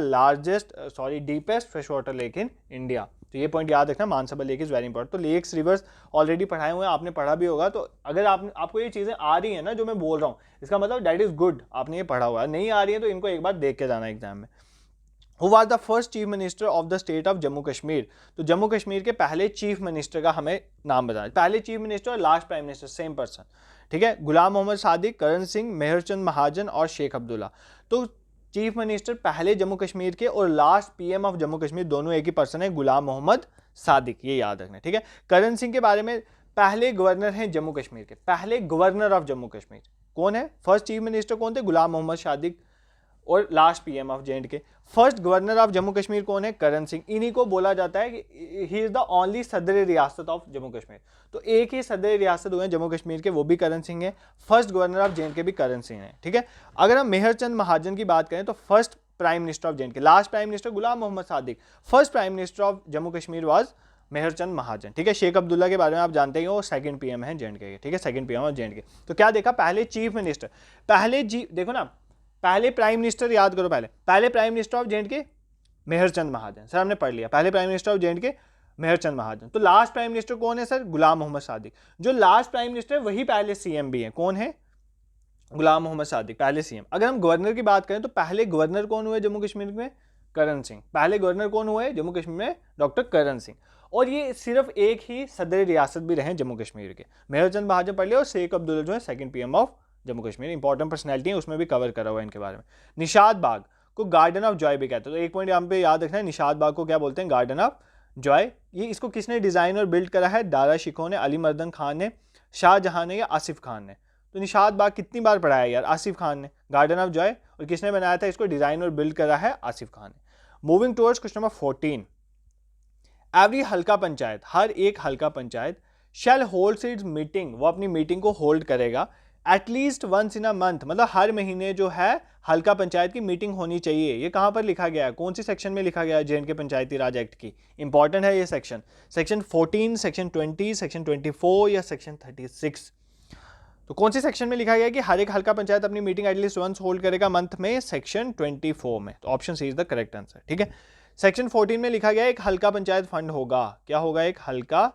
deepest fresh water lake in India. तो ये पॉइंट याद रखना, Manasbal lake is very important. तो लेक्स रिवर्स ऑलरेडी पढ़ाए हुए हैं, आपने पढ़ा भी होगा। तो अगर आपको ये चीजें आ रही है ना जो मैं बोल रहा हूँ, इसका मतलब दैट इज गुड, आपने ये पढ़ा हुआ है। नहीं आ रही है तो इनको एक बार देख के जाना एग्जाम में। Who was the first chief minister of the state of Jammu Kashmir? तो जम्मू कश्मीर के पहले चीफ मिनिस्टर का हमें नाम बताना। पहले चीफ मिनिस्टर और last prime minister same person, ठीक है। गुलाम मोहम्मद सादिक, करण सिंह, मेहरचंद महाजन और शेख अब्दुल्ला। तो चीफ मिनिस्टर पहले जम्मू कश्मीर के और last PM of Jammu Kashmir दोनों एक ही पर्सन है, गुलाम मोहम्मद सादिक, ये याद रखना, ठीक है। करण सिंह के बारे में, पहले गवर्नर हैं जम्मू कश्मीर के, पहले गवर्नर ऑफ जम्मू कश्मीर कौन है? फर्स्ट चीफ मिनिस्टर कौन थे? गुलाम मोहम्मद सादिक। और लास्ट पीएम ऑफ जेएंड के, first governor of Jammu Kashmir कौन है? करण सिंह। इन्हीं को बोला जाता है कि ही इज द ओनली सदर रियासत ऑफ जम्मू कश्मीर। तो एक ही सदर रियासत हुए जम्मू कश्मीर के, वो भी करण सिंह है। फर्स्ट गवर्नर ऑफ जेएंड के भी करण सिंह है, ठीक है। अगर हम मेहरचंद महाजन की बात करें तो first prime minister of J and K, last prime minister Ghulam Mohammad Sadiq, first prime minister of Jammu Kashmir was Mehrchand Mahajan, ठीक है। शेख अब्दुल्ला के बारे में आप जानते ही हो, सेकंड पीएम है जेएंड के, ठीक है, सेकंड पीएम ऑफ जेएंड के। तो क्या देखा? पहले चीफ मिनिस्टर, देखो ना, पहले प्राइम मिनिस्टर याद करो, पहले प्राइम मिनिस्टर ऑफ जेएंड के मेहरचंद महाजन, सर हमने पढ़ लिया, पहले प्राइम मिनिस्टर ऑफ जेएंड के मेहरचंद महाजन। तो लास्ट प्राइम मिनिस्टर कौन है सर? गुलाम मोहम्मद सादिक। जो लास्ट प्राइम मिनिस्टर है वही पहले सीएम भी है, कौन है? गुलाम मोहम्मद सादिक, पहले सीएम। अगर हम गवर्नर की बात करें तो पहले गवर्नर कौन हुए जम्मू कश्मीर में? करण सिंह। पहले गवर्नर कौन हुए जम्मू कश्मीर में? डॉक्टर करण सिंह। और ये सिर्फ एक ही सदर रियासत भी रहे जम्मू कश्मीर के, मेहरचंद महाजन पढ़ लिया, और शेख अब्दुल्ला जो है second PM of Jammu Kashmir. Important personality है, उसमें भी कवर करा हुआ है इनके बारे में। निशाद बाग को गार्डन ऑफ जॉय भी कहते हैं। तो एक पॉइंट यहाँ पे याद रखना है, निशाद बाग को क्या बोलते हैं? Garden of Joy. ये इसको किसने डिजाइन और बिल्ड करा है? दारा शिकोह ने, अली मर्दन खान ने, शाहजहां ने या आसिफ खान ने? तो निशाद बाग कितनी बार पढ़ाया यार? आसिफ खान ने। गार्डन ऑफ जॉय, और किसने बनाया था इसको? डिजाइन और बिल्ड करा है आसिफ खान ने। Moving towards question number 14। Every halqa panchayat, हर एक halqa panchayat, shall hold its meeting, वो अपनी मीटिंग को होल्ड करेगा at least once in a month, मतलब हर महीने जो है हल्का पंचायत की मीटिंग होनी चाहिए। ये कहाँ पर लिखा गया है? कौन सी सेक्शन में लिखा गया है जेएंड के पंचायती राज एक्ट की? इंपॉर्टेंट है ये सेक्शन, सेक्शन 14, सेक्शन 20, सेक्शन 24 या सेक्शन 36। तो कौन सी सेक्शन में लिखा गया है कि हर एक हल्का पंचायत अपनी मीटिंग एटलीस्ट वंस होल्ड करेगा मंथ में? सेक्शन 24 में। तो option C is the correct answer, ठीक है। सेक्शन 14 में लिखा गया है एक हल्का पंचायत फंड होगा। क्या होगा? एक हल्का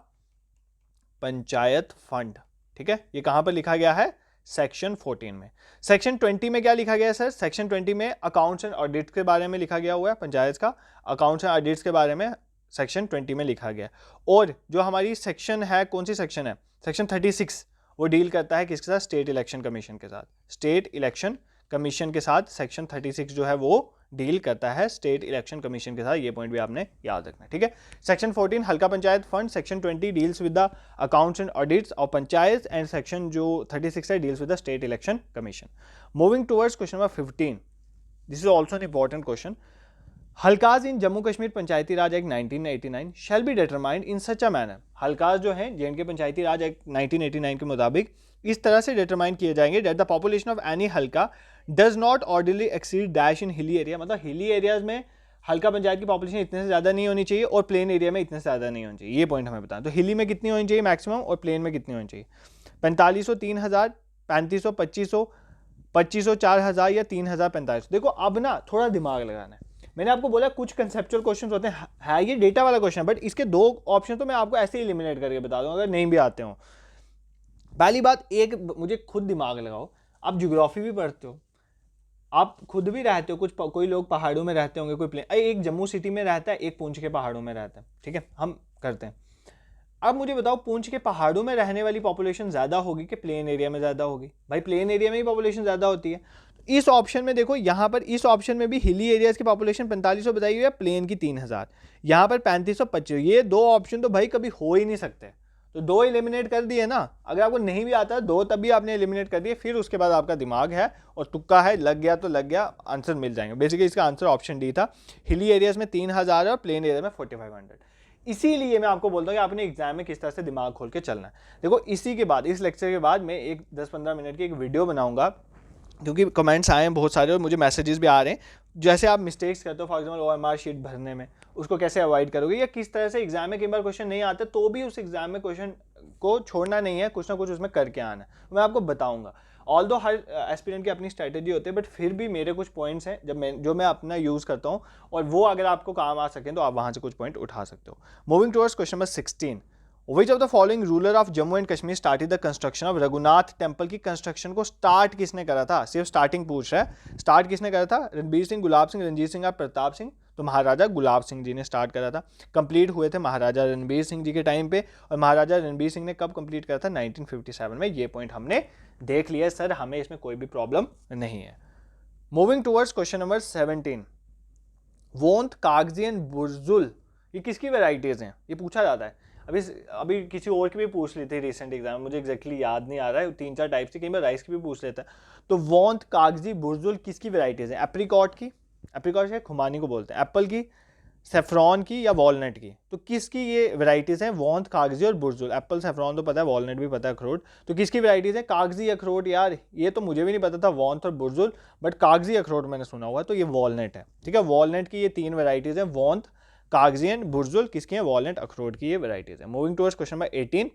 पंचायत फंड, ठीक है। ये कहां पर लिखा गया है? सेक्शन 14 में। सेक्शन 20 में क्या लिखा गया है सर? सेक्शन 20 में अकाउंट्स एंड ऑडिट्स के बारे में लिखा गया हुआ है, पंचायत का अकाउंट्स एंड ऑडिट्स के बारे में सेक्शन 20 में लिखा गया। और जो हमारी सेक्शन है, कौन सी सेक्शन है? सेक्शन 36, वो डील करता है किसके साथ? स्टेट इलेक्शन कमीशन के साथ। स्टेट इलेक्शन कमीशन के साथ सेक्शन 36 जो है वो डील करता है स्टेट इलेक्शन कमीशन के साथ। ये पॉइंट भी आपने याद रखना है, ठीक है। Section 14 Halqa panchayat fund, section 20 deals with the accounts and audits of panchayat, and section जो 36 है deals with the state election commission. Moving towards question number 15, this is also an important question. Halqas in Jammu Kashmir Panchayati Raj act 1989 shall be determined in such a manner. Halqas जो है जे.एंड.के पंचायती राज एक्ट 1989 के मुताबिक इस तरह से डिटरमाइन किए जाएंगे that the population of any halqa does not ordinarily exceed dash in hilly area. मतलब हिली एरियाज में हल्का पंचायत की पॉपुलेशन इतने से ज़्यादा नहीं होनी चाहिए और प्लेन एरिया में इतने से ज़्यादा नहीं होनी चाहिए। ये पॉइंट हमें बताएं। तो हिली में कितनी होनी चाहिए मैक्सिमम और प्लेन में कितनी होनी चाहिए? 4500, 3000, 3500, 2500, 2500, 4000 या 3000, 4500। देखो अब ना थोड़ा दिमाग लगाना है। मैंने आपको बोला कुछ कंसेप्चुअल क्वेश्चन होते हैं, है ये डेटा वाला क्वेश्चन, बट इसके दो ऑप्शन तो मैं आपको ऐसे ही एलिमिनेट करके बता दूंगा अगर नहीं भी आते हो। पहली बात, एक मुझे खुद दिमाग लगाओ, आप ज्योग्राफी भी पढ़ते हो, आप खुद भी रहते हो, कोई लोग पहाड़ों में रहते होंगे, कोई प्लेन, एक जम्मू सिटी में रहता है, एक पुंछ के पहाड़ों में रहता है, ठीक है, हम करते हैं। अब मुझे बताओ पुंछ के पहाड़ों में रहने वाली पॉपुलेशन ज़्यादा होगी कि प्लेन एरिया में ज़्यादा होगी? भाई प्लेन एरिया में ही पॉपुलेशन ज़्यादा होती है। इस ऑप्शन में देखो, यहाँ पर इस ऑप्शन में भी हिली एरियाज की पॉपुलेशन 4500 बताई हुई है, प्लेन की 3000, यहाँ पर 3500, 2500। ये दो ऑप्शन तो भाई कभी हो ही नहीं सकते, तो दो एलिमिनेट कर दिए ना। अगर आपको नहीं भी आता दो, तब भी आपने एलिमिनेट कर दिए, फिर उसके बाद आपका दिमाग है और तुक्का है, लग गया तो लग गया, आंसर मिल जाएंगे। बेसिकली इसका आंसर ऑप्शन डी था, हिली एरियाज में 3000 और प्लेन एरिया में 4500। इसीलिए मैं आपको बोलता हूँ कि आपने एग्जाम में किस तरह से दिमाग खोल के चलना है। देखो इसी के बाद, इस लेक्चर के बाद मैं एक 10-15 मिनट की एक वीडियो बनाऊंगा, क्योंकि कमेंट्स आए हैं बहुत सारे और मुझे मैसेजेस भी आ रहे हैं। जैसे आप मिस्टेक्स करते हो फॉर एग्जांपल OMR शीट भरने में, उसको कैसे अवॉइड करोगे, या किस तरह से एग्जाम में कई बार क्वेश्चन नहीं आते तो भी उस एग्जाम में क्वेश्चन को छोड़ना नहीं है, कुछ ना कुछ उसमें करके आना है, मैं आपको बताऊंगा। ऑल्दो हर एस्पिरेंट की अपनी स्ट्रैटेजी होती है, बट फिर भी मेरे कुछ पॉइंट्स हैं जो मैं अपना यूज़ करता हूँ, और वो अगर आपको काम आ सकें तो आप वहाँ से कुछ पॉइंट उठा सकते हो। Moving towards question number 16, which of the following ruler of Jammu and Kashmir started the construction of Raghunath temple की कंस्ट्रक्शन को स्टार्ट किसने करा था? सिर्फ स्टार्टिंग पूछ रहा है, स्टार्ट किसने करा था? रणबीर सिंह, गुलाब सिंह, रंजीत सिंह या प्रताप सिंह? तो महाराजा गुलाब सिंह जी ने स्टार्ट करा था। कंप्लीट हुए थे महाराजा रणबीर सिंह जी के टाइम पे, और महाराजा रणबीर सिंह ने कब कंप्लीट करा था? 1957 में। ये पॉइंट हमने देख लिया सर, हमें इसमें कोई भी प्रॉब्लम नहीं है। मूविंग टुवर्ड्स क्वेश्चन नंबर 17, वोंत, कागजी एंड बुर्जुल, ये किसकी वेराइटीज हैं? ये पूछा जाता है। अभी किसी और की भी पूछ ली थी रिसेंट एग्जाम, मुझे एग्जैक्टली याद नहीं आ रहा है, 3-4 टाइप्स की, कई बार राइस की भी पूछ लेता है। तो वोंत, कागजी, बुर्जुल किसकी वेराइटीज हैं? एप्रिकॉट की, एप्रिकॉट क्या खुमानी को बोलते हैं, एप्पल की, सेफ्रॉन की या वॉलनट की? तो किसकी ये वेराइटीज हैं? वोंत, कागजी और बुर्जुल। एप्पल, सेफ्रॉन तो पता है, वॉलनट भी पता है, अखरोट। तो किसकी वेराइटीज है? कागजी अखरोट। यार ये तो मुझे भी नहीं पता था वोंत और बुर्जुल, बट कागजी अखरोट मैंने सुना हुआ है, तो ये वॉलनट है, ठीक है। वॉलनट की ये 3 वेराइटीज हैं, वोंत, कागजी एंड बुर्जुल किसकी है? वॉलनट अखरोट की ये वेराइटीज है। मूविंग टुवर्ड्स क्वेश्चन नंबर 18,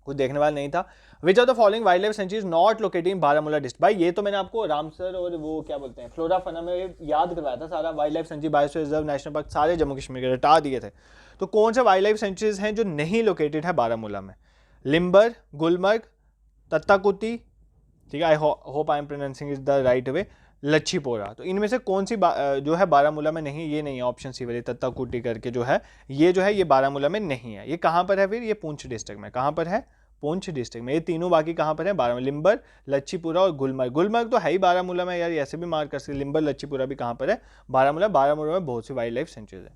कुछ देखने वाला नहीं था। विच of the following wild life sanctuaries not located in Baramulla district? भाई ये तो मैंने आपको रामसर और वो क्या बोलते हैं फ्लोरा फना में याद करवाया था, सारा wild life sanctuary, biosphere reserve, national park सारे जम्मू कश्मीर के हटा दिए थे। तो कौन से वाइल्ड लाइफ सेंचुरीज हैं जो नहीं लोकेटेड है बारामूला में? लिम्बर, गुलमर्ग, तत्ताकुटी, ठीक है, I hope I am pronouncing is the right way, Lachhipora. तो इनमें से कौन सी जो है बारामूला में नहीं? ये नहीं है, ऑप्शन सी वाली तत्ताकुटी करके जो है ये बारामूला में नहीं है। ये कहाँ पर है फिर? ये पुंछ डिस्ट्रिक्ट में। कहाँ पर है? पुंछ डिस्ट्रिक्ट में। ये तीनों बाकी कहाँ पर है? बारामूला, लिम्बर, लच्छीपुरा और गुलमर्ग। गुलमर्ग तो है ही बारामूला में यार, ऐसे भी मार्क कर सकते। लिम्बर, लच्छीपुरा भी कहाँ पर है? बारामूला। बारामूला में बहुत सी वाइल्ड लाइफ सेंचुरीज है।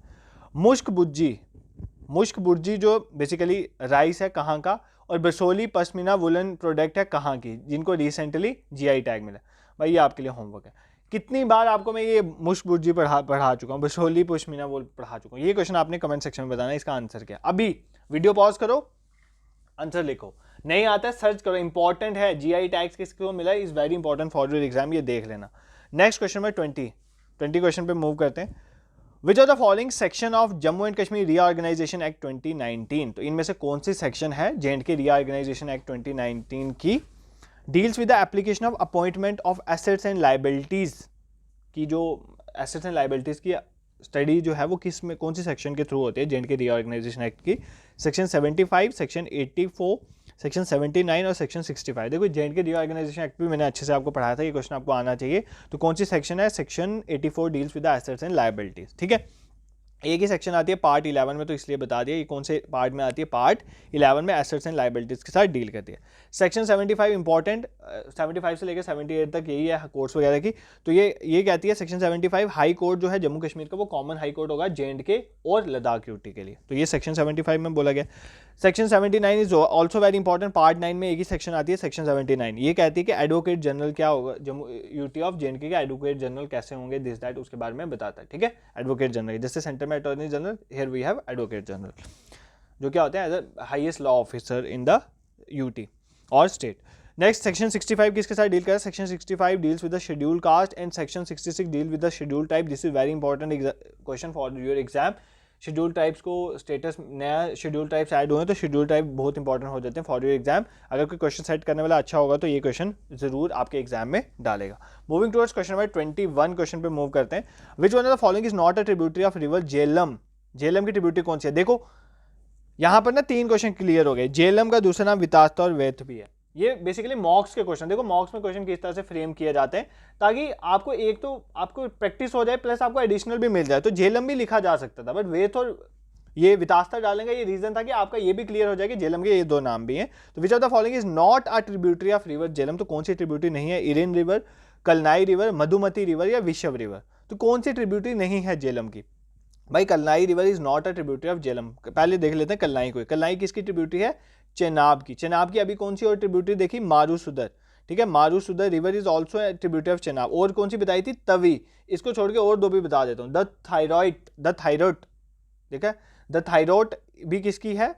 मुश्क बुर्जी जो बेसिकली राइस है, कहाँ का? और बसोली पश्मीना वुलन प्रोडक्ट है, कहाँ की, जिनको रिसेंटली GI टैग मिला? भाई ये आपके लिए होमवर्क है। कितनी बार आपको मैं ये मुश्क बुर्जी पढ़ा चुका हूँ, बसोली पश्मीना वुल पढ़ा चुका हूँ। ये क्वेश्चन आपने कमेंट सेक्शन में बताना है इसका आंसर क्या। अभी वीडियो पॉज करो, आंसर लिखो, नहीं आता है सर्च करो, इंपॉर्टेंट है। GI टैग्स किसको मिला, is very important for your exam, ये देख लेना। नेक्स्ट क्वेश्चन में 20 क्वेश्चन पे मूव करते हैं। Which of the following section of Jammu and Kashmir reorganisation act 2019? तो इनमें से कौन सी सेक्शन है J&K रीऑर्गेनाइजेशन एक्ट 2019 की? Deals with the application of appointment of assets and liabilities की, जो एसेट्स एंड लाइबिलिटीज की स्टडी जो है वो किस में, कौन सी सेक्शन के थ्रू होती है J&K रीऑर्गेनाइजेशन एक्ट की? सेक्शन 75, सेक्शन 84, सेक्शन 79 और सेक्शन 65। देखो J&K रीऑर्गेनाइजेशन एक्ट भी मैंने अच्छे से आपको पढ़ाया था, ये क्वेश्चन आपको आना चाहिए। तो कौन सी सेक्शन है? Section 84 deals with the assets and liabilities, ठीक है। एक ही सेक्शन आती है पार्ट 11 में, तो इसलिए बता दिया ये कौन से पार्ट में आती है। पार्ट 11 में एसेट्स एंड लायबिलिटीज के साथ डील करती है। सेक्शन 75 इंपॉर्टेंट, 75 से लेकर 78 तक यही है कोर्ट्स वगैरह की। तो ये कहती है सेक्शन 75 हाई कोर्ट जो है जम्मू कश्मीर का वो कॉमन हाई कोर्ट होगा J&K और लद्दाख यूटी के लिए। तो ये सेक्शन 75 में बोला गया। Section 79 is also very important. Part 9 में एक ही सेक्शन आती है सेक्शन 79। ये कहती है कि एडवोकेट जनरल क्या होगा, जम्मू यूटी ऑफ J&K के एडवोकेट जनरल कैसे होंगे, दिस दैट उसके बारे में बताता है, ठीक है। एडवोकेट जनरल जैसे सेंटर में attorney general, here we have advocate general, जो क्या होते हैं as a highest law officer in the UT और स्टेट। नेक्स्ट सेक्शन 65 किसके साथ डील कर रहा है? Section 65 deals with the schedule caste and section 66 deal with the schedule type. This is very important question for your exam. Schedule types को स्टेटस, नया शेड्यूल टाइप्स ऐड हुए तो शेड्यूल टाइप बहुत इंपॉर्टेंट हो जाते हैं फॉर योर एग्जाम। अगर कोई क्वेश्चन सेट करने वाला अच्छा होगा तो ये क्वेश्चन जरूर आपके एग्जाम में डालेगा। Moving towards question number 21 question पे मूव करते हैं। Which one of the following is not a tributary of river Jhelum? Jhelum की ट्रिब्यूटरी कौन सी है? देखो यहां पर ना 3 क्वेश्चन क्लियर हो गए। झेलम का दूसरा नाम वितास्ता और वेथ भी है। ये बेसिकली मॉक्स के क्वेश्चन, देखो मॉक्स में क्वेश्चन किस तरह से फ्रेम किए जाते हैं ताकि आपको एक तो आपको प्रैक्टिस हो जाए प्लस आपको एडिशनल भी मिल जाए। तो झेलम भी लिखा जा सकता था, बट वेथ और ये वितास्ता डालेंगे, ये रीजन था कि आपका ये भी क्लियर हो जाए कि झेलम के ये 2 नाम भी हैं। तो which of the following is not a tributary of river Jhelum? तो कौन सी ट्रिब्यूटरी नहीं है? Erin river, Kalnai river, Madhumati river या विश्व रिवर? तो कौन सी ट्रिब्यूटरी नहीं है झेलम की? भाई Kalnai river is not a tributary of Jhelum. पहले देख लेते हैं कलनाई को। कलनाई किसकी ट्रिब्यूटरी है? चेनाब की। चेनाब की अभी कौन सी और ट्रिब्यूटरी देखी? मारूसुदर, ठीक है। Marusudar river is also tributary of Chenab. और कौन सी बताई थी? तवी। इसको छोड़ के और 2 भी बता देता हूँ। द थायरॉइड, ठीक है। द थायरॉइड भी किसकी है?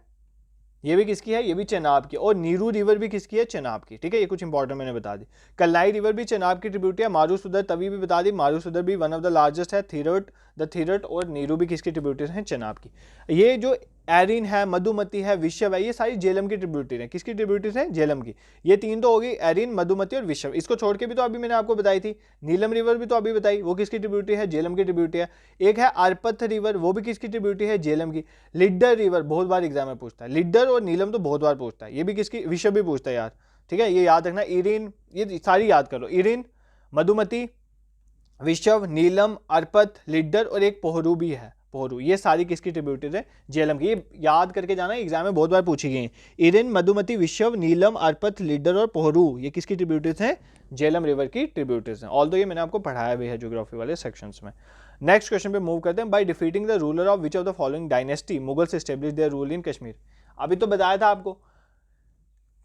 ये भी किसकी है? ये भी चेनाब की। और नीरू रिवर भी किसकी है? चेनाब की, ठीक है। ये कुछ इंपॉर्टेंट मैंने बता दी। कल्लाई रिवर भी चेनाब की ट्रिब्यूटरी है। मारूसुदर तवी भी बता दी। मारूसुदर भी वन ऑफ द लार्जेस्ट है। द थीरट और नीरू भी किसकी ट्रिब्यूटरी हैं? चेनाब की। ये जो एरिन है, मधुमती है, विश्व है, ये सारी झेलम की ट्रिब्यूटरी है। किसकी ट्रिब्यूटरी है? झेलम की। ये 3 तो होगी, एरिन, मधुमती और विश्व। इसको छोड़ के भी तो अभी मैंने आपको बताई थी नीलम रिवर भी तो अभी बताई, वो किसकी ट्रिब्यूटरी है? झेलम की ट्रिब्यूटरी है। एक है अरपथ रिवर, वो भी किसकी ट्रिब्यूटरी है? झेलम की। लिड्डर रिवर बहुत बार एग्जाम में पूछता है, लिड्डर और नीलम तो बहुत बार पूछता है, ये भी किसकी? विश्व भी पूछता है यार, ठीक है। ये याद रखना, इरिन, ये सारी याद करो, इरिन, मधुमती, विश्व, नीलम, अरपथ, लिड्डर और एक पोहरू भी है, पोहरू। ये सारी किसकी ट्रिब्यूटरीज है? झेलम की। ये याद करके जाना, एग्जाम में बहुत बार पूछी गई हैं। इरिन, मधुमती, विश्व, नीलम, अरपथ, लिड्डर और पोहरू, ये किसकी ट्रिब्यूटरीज हैं? झेलम रिवर की ट्रिब्यूटरीज हैं। ऑल्दो ये मैंने आपको पढ़ाया भी है ज्योग्राफी वाले सेक्शंस में। नेक्स्ट क्वेश्चन पे मूव करते हैं। By defeating the ruler of which of the following dynasty Mughals establish their rule in Kashmir? अभी तो बताया था आपको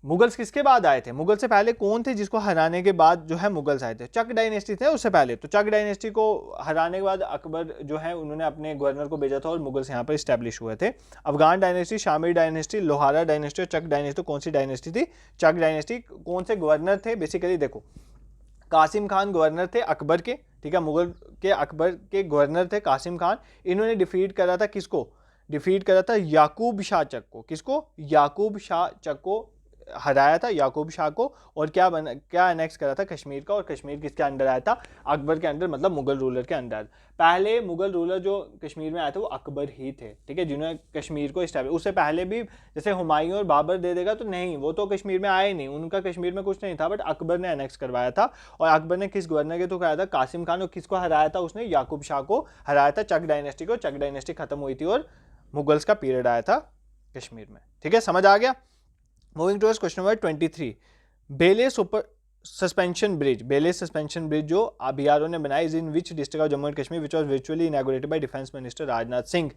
मुगल्स किसके बाद आए थे। मुगल से पहले कौन थे जिसको हराने के बाद जो है मुगल्स आए थे? चक डायनेस्टी थे उससे पहले। तो चक डायनेस्टी को हराने के बाद अकबर जो है उन्होंने अपने गवर्नर को भेजा था और मुगल्स यहाँ पर इस्टेब्लिश हुए थे। Afghan dynasty, Shamir dynasty, Lohara dynasty और चक डायनेस्टी। कौन सी डायनेस्टी थी? चक डायनेस्टी। कौन से गवर्नर थे? बेसिकली देखो, कासिम खान गवर्नर थे अकबर के, ठीक है। मुगल के अकबर के गवर्नर थे कासिम खान। इन्होंने डिफीट करा था किसको? डिफीट करा था याकूब शाह चक को। किसको? याकूब शाह चक को हराया था, याकूब शाह को। और क्या अनेक्स करा था? कश्मीर का। और कश्मीर किसके अंडर आया था? अकबर के अंडर, मतलब मुगल रूलर के अंडर। पहले मुगल रूलर जो कश्मीर में आए थे वो अकबर ही थे, ठीक है, जिन्होंने कश्मीर को इस्टेब्लिश। उससे पहले भी जैसे हुमायूं और बाबर दे देगा तो नहीं, वो तो कश्मीर में आए नहीं, उनका कश्मीर में कुछ नहीं था, बट अकबर ने अनेक्स करवाया था। और अकबर ने किस गवर्नर के तो कराया था? कासिम खान। और किसको हराया था उसने? याकूब शाह को हराया था, चक डायनेस्टी को। चक डायनेस्टी खत्म हुई थी और मुगल्स का पीरियड आया था कश्मीर में, ठीक है। समझ आ गया? Moving towards question number 23। बेले सुपर सस्पेंशन ब्रिज, बेले सस्पेंशन ब्रिज जो BRO ने बनाया, is in which district of Jammu and Kashmir, which was virtually inaugurated bye defence minister Rajnath Singh.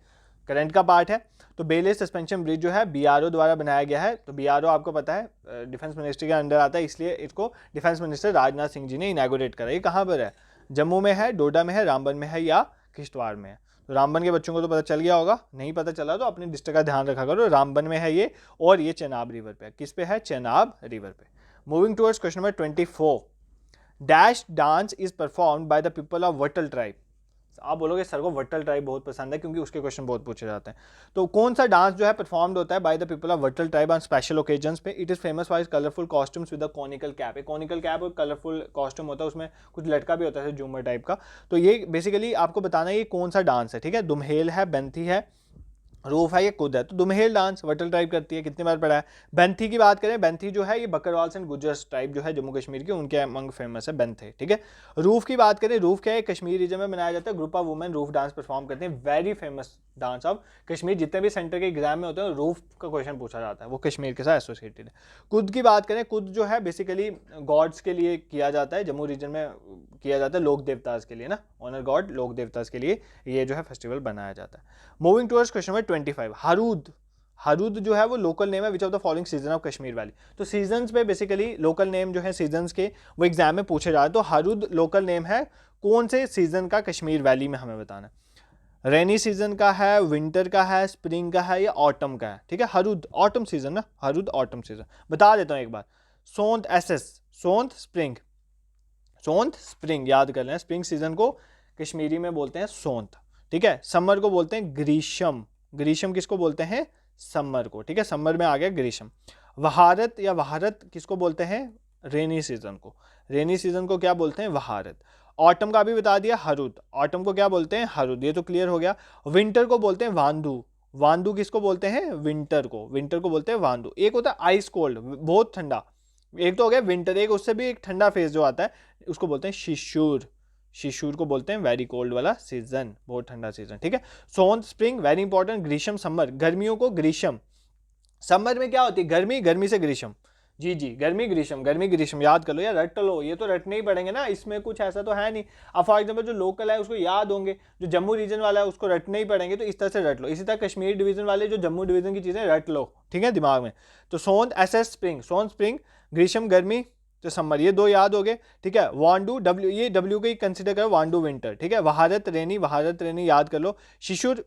Current का पार्ट है। तो बेले सस्पेंशन ब्रिज जो है BRO द्वारा बनाया गया है। तो BRO आपको पता है डिफेंस मिनिस्ट्री के अंडर आता है, इसलिए इसको डिफेंस मिनिस्टर राजनाथ सिंह जी ने इनॉग्रेट करा। ये कहाँ पर है? जम्मू में है, डोडा में है, रामबन में है या किश्तवाड़ में है? तो रामबन के बच्चों को तो पता चल गया होगा, नहीं पता चला तो अपने डिस्ट्रिक्ट का ध्यान रखा करो। रामबन में है ये, और ये चेनाब रिवर पे है। किस पे है? चेनाब रिवर पे। Moving towards question number 24। Dash dance is performed by the people of Watal tribe. आप बोलोगे सर को वटल ट्राइब बहुत पसंद है क्योंकि उसके क्वेश्चन बहुत पूछे जाते हैं। तो कौन सा डांस जो है परफॉर्म्ड होता है by the people of Watal tribe on special occasions पे? It is famous for colourful costumes with a conical cap. एक कॉनिकल कैप और कलरफुल कॉस्ट्यूम होता है, उसमें कुछ लटका भी होता है झूमर टाइप का। तो ये बेसिकली आपको बताना है ये कौन सा डांस है, ठीक है। दुम्हेल है, बेंथी है, रूफ है, ये कुद है। तो दुमहेल डांस वटल ट्राइब करती है, कितनी बार पढ़ा है। बैंथी की बात करें, बैंथी जो है ये बकरवाल एंड गुजर ट्राइब जो है जम्मू कश्मीर के, उनके अमंग फेमस है बैंथे, ठीक है। रूफ की बात करें, रूफ क्या है, कश्मीर रीजन में मनाया जाता है, group of women roof dance perform करते हैं, very famous dance of Kashmir. जितने भी सेंटर के एग्जाम में होते हैं रूफ का क्वेश्चन पूछा जाता है, वो कश्मीर के साथ एसोसिएटेड है। कुद की बात करें, कुद जो है बेसिकली गॉड्स के लिए किया जाता है, जम्मू रीजन में किया जाता है, लोक देवताज के लिए ना, ऑनर गॉड लोक देवताज के लिए ये जो है फेस्टिवल बनाया जाता है। Moving towards question number 25, Harud. Harud जो है वो लोकल नेम है which of the following season of Kashmir valley. तो सीजन्स पे बेसिकली लोकल नेम जो है सीजन्स के वो एग्जाम में पूछे जाते हैं। तो हरूद लोकल नेम है कौन से सीजन का कश्मीर वैली में, हमें बताना है। रेनी सीजन का है, विंटर का है, स्प्रिंग का है या ऑटम का है, ठीक है। हरूद ऑटम सीजन ना, हरूद ऑटम सीजन। बता देता हूँ एक बार, सोंत एसएस, सोंत स्प्रिंग, सोंत स्प्रिंग याद कर लें। स्प्रिंग सीजन को कश्मीरी में बोलते हैं सोंत, ठीक है। समर को बोलते हैं ग्रीष्म, ग्रीष्म किसको बोलते हैं, समर को, ठीक है। समर में आ गया ग्रीष्म। वहारत या वहारत किसको बोलते हैं, रेनी सीजन को, रेनी सीजन को क्या बोलते हैं, वहारत। ऑटम का भी बता दिया, हरुद, ऑटम को क्या बोलते हैं, हरुद, ये तो क्लियर हो गया। विंटर को बोलते हैं वांदू, वांदू किसको बोलते हैं, विंटर को, विंटर को बोलते हैं वांदू। एक होता है आइस कोल्ड, बहुत ठंडा, एक तो हो गया विंटर, एक उससे भी एक ठंडा फेज जो आता है उसको बोलते हैं शिशुर, शिशुर को बोलते हैं वेरी कोल्ड वाला सीजन, बहुत ठंडा सीजन, ठीक है। सोन स्प्रिंग वेरी इंपॉर्टेंट, ग्रीष्म समर, गर्मियों को ग्रीष्म, समर में क्या होती है गर्मी, गर्मी से ग्रीष्म, जी जी गर्मी ग्रीष्म, गर्मी ग्रीष्म याद कर लो या रट लो, ये तो रटने ही पड़ेंगे ना, इसमें कुछ ऐसा तो है नहीं। अब फॉर एग्जाम्पल जो लोकल है उसको याद होंगे, जो जम्मू रीजन वाला है उसको रटने ही पड़ेंगे, तो इस तरह से रट लो। इसी तरह कश्मीर डिवीजन वाले जो जम्मू डिवीजन की चीज़ें रट लो, ठीक है, दिमाग में। तो सोन एसएस स्प्रिंग, सोन स्प्रिंग, ग्रीष्म गर्मी, तो समर, ये दो याद हो गए, ठीक है। वांडू डब्ल्यू, ये डब्ल्यू को ही कंसिडर करो, वांडू विंटर, ठीक है। वहारत रेनी, वहारत रेनी याद कर लो। शिशुर,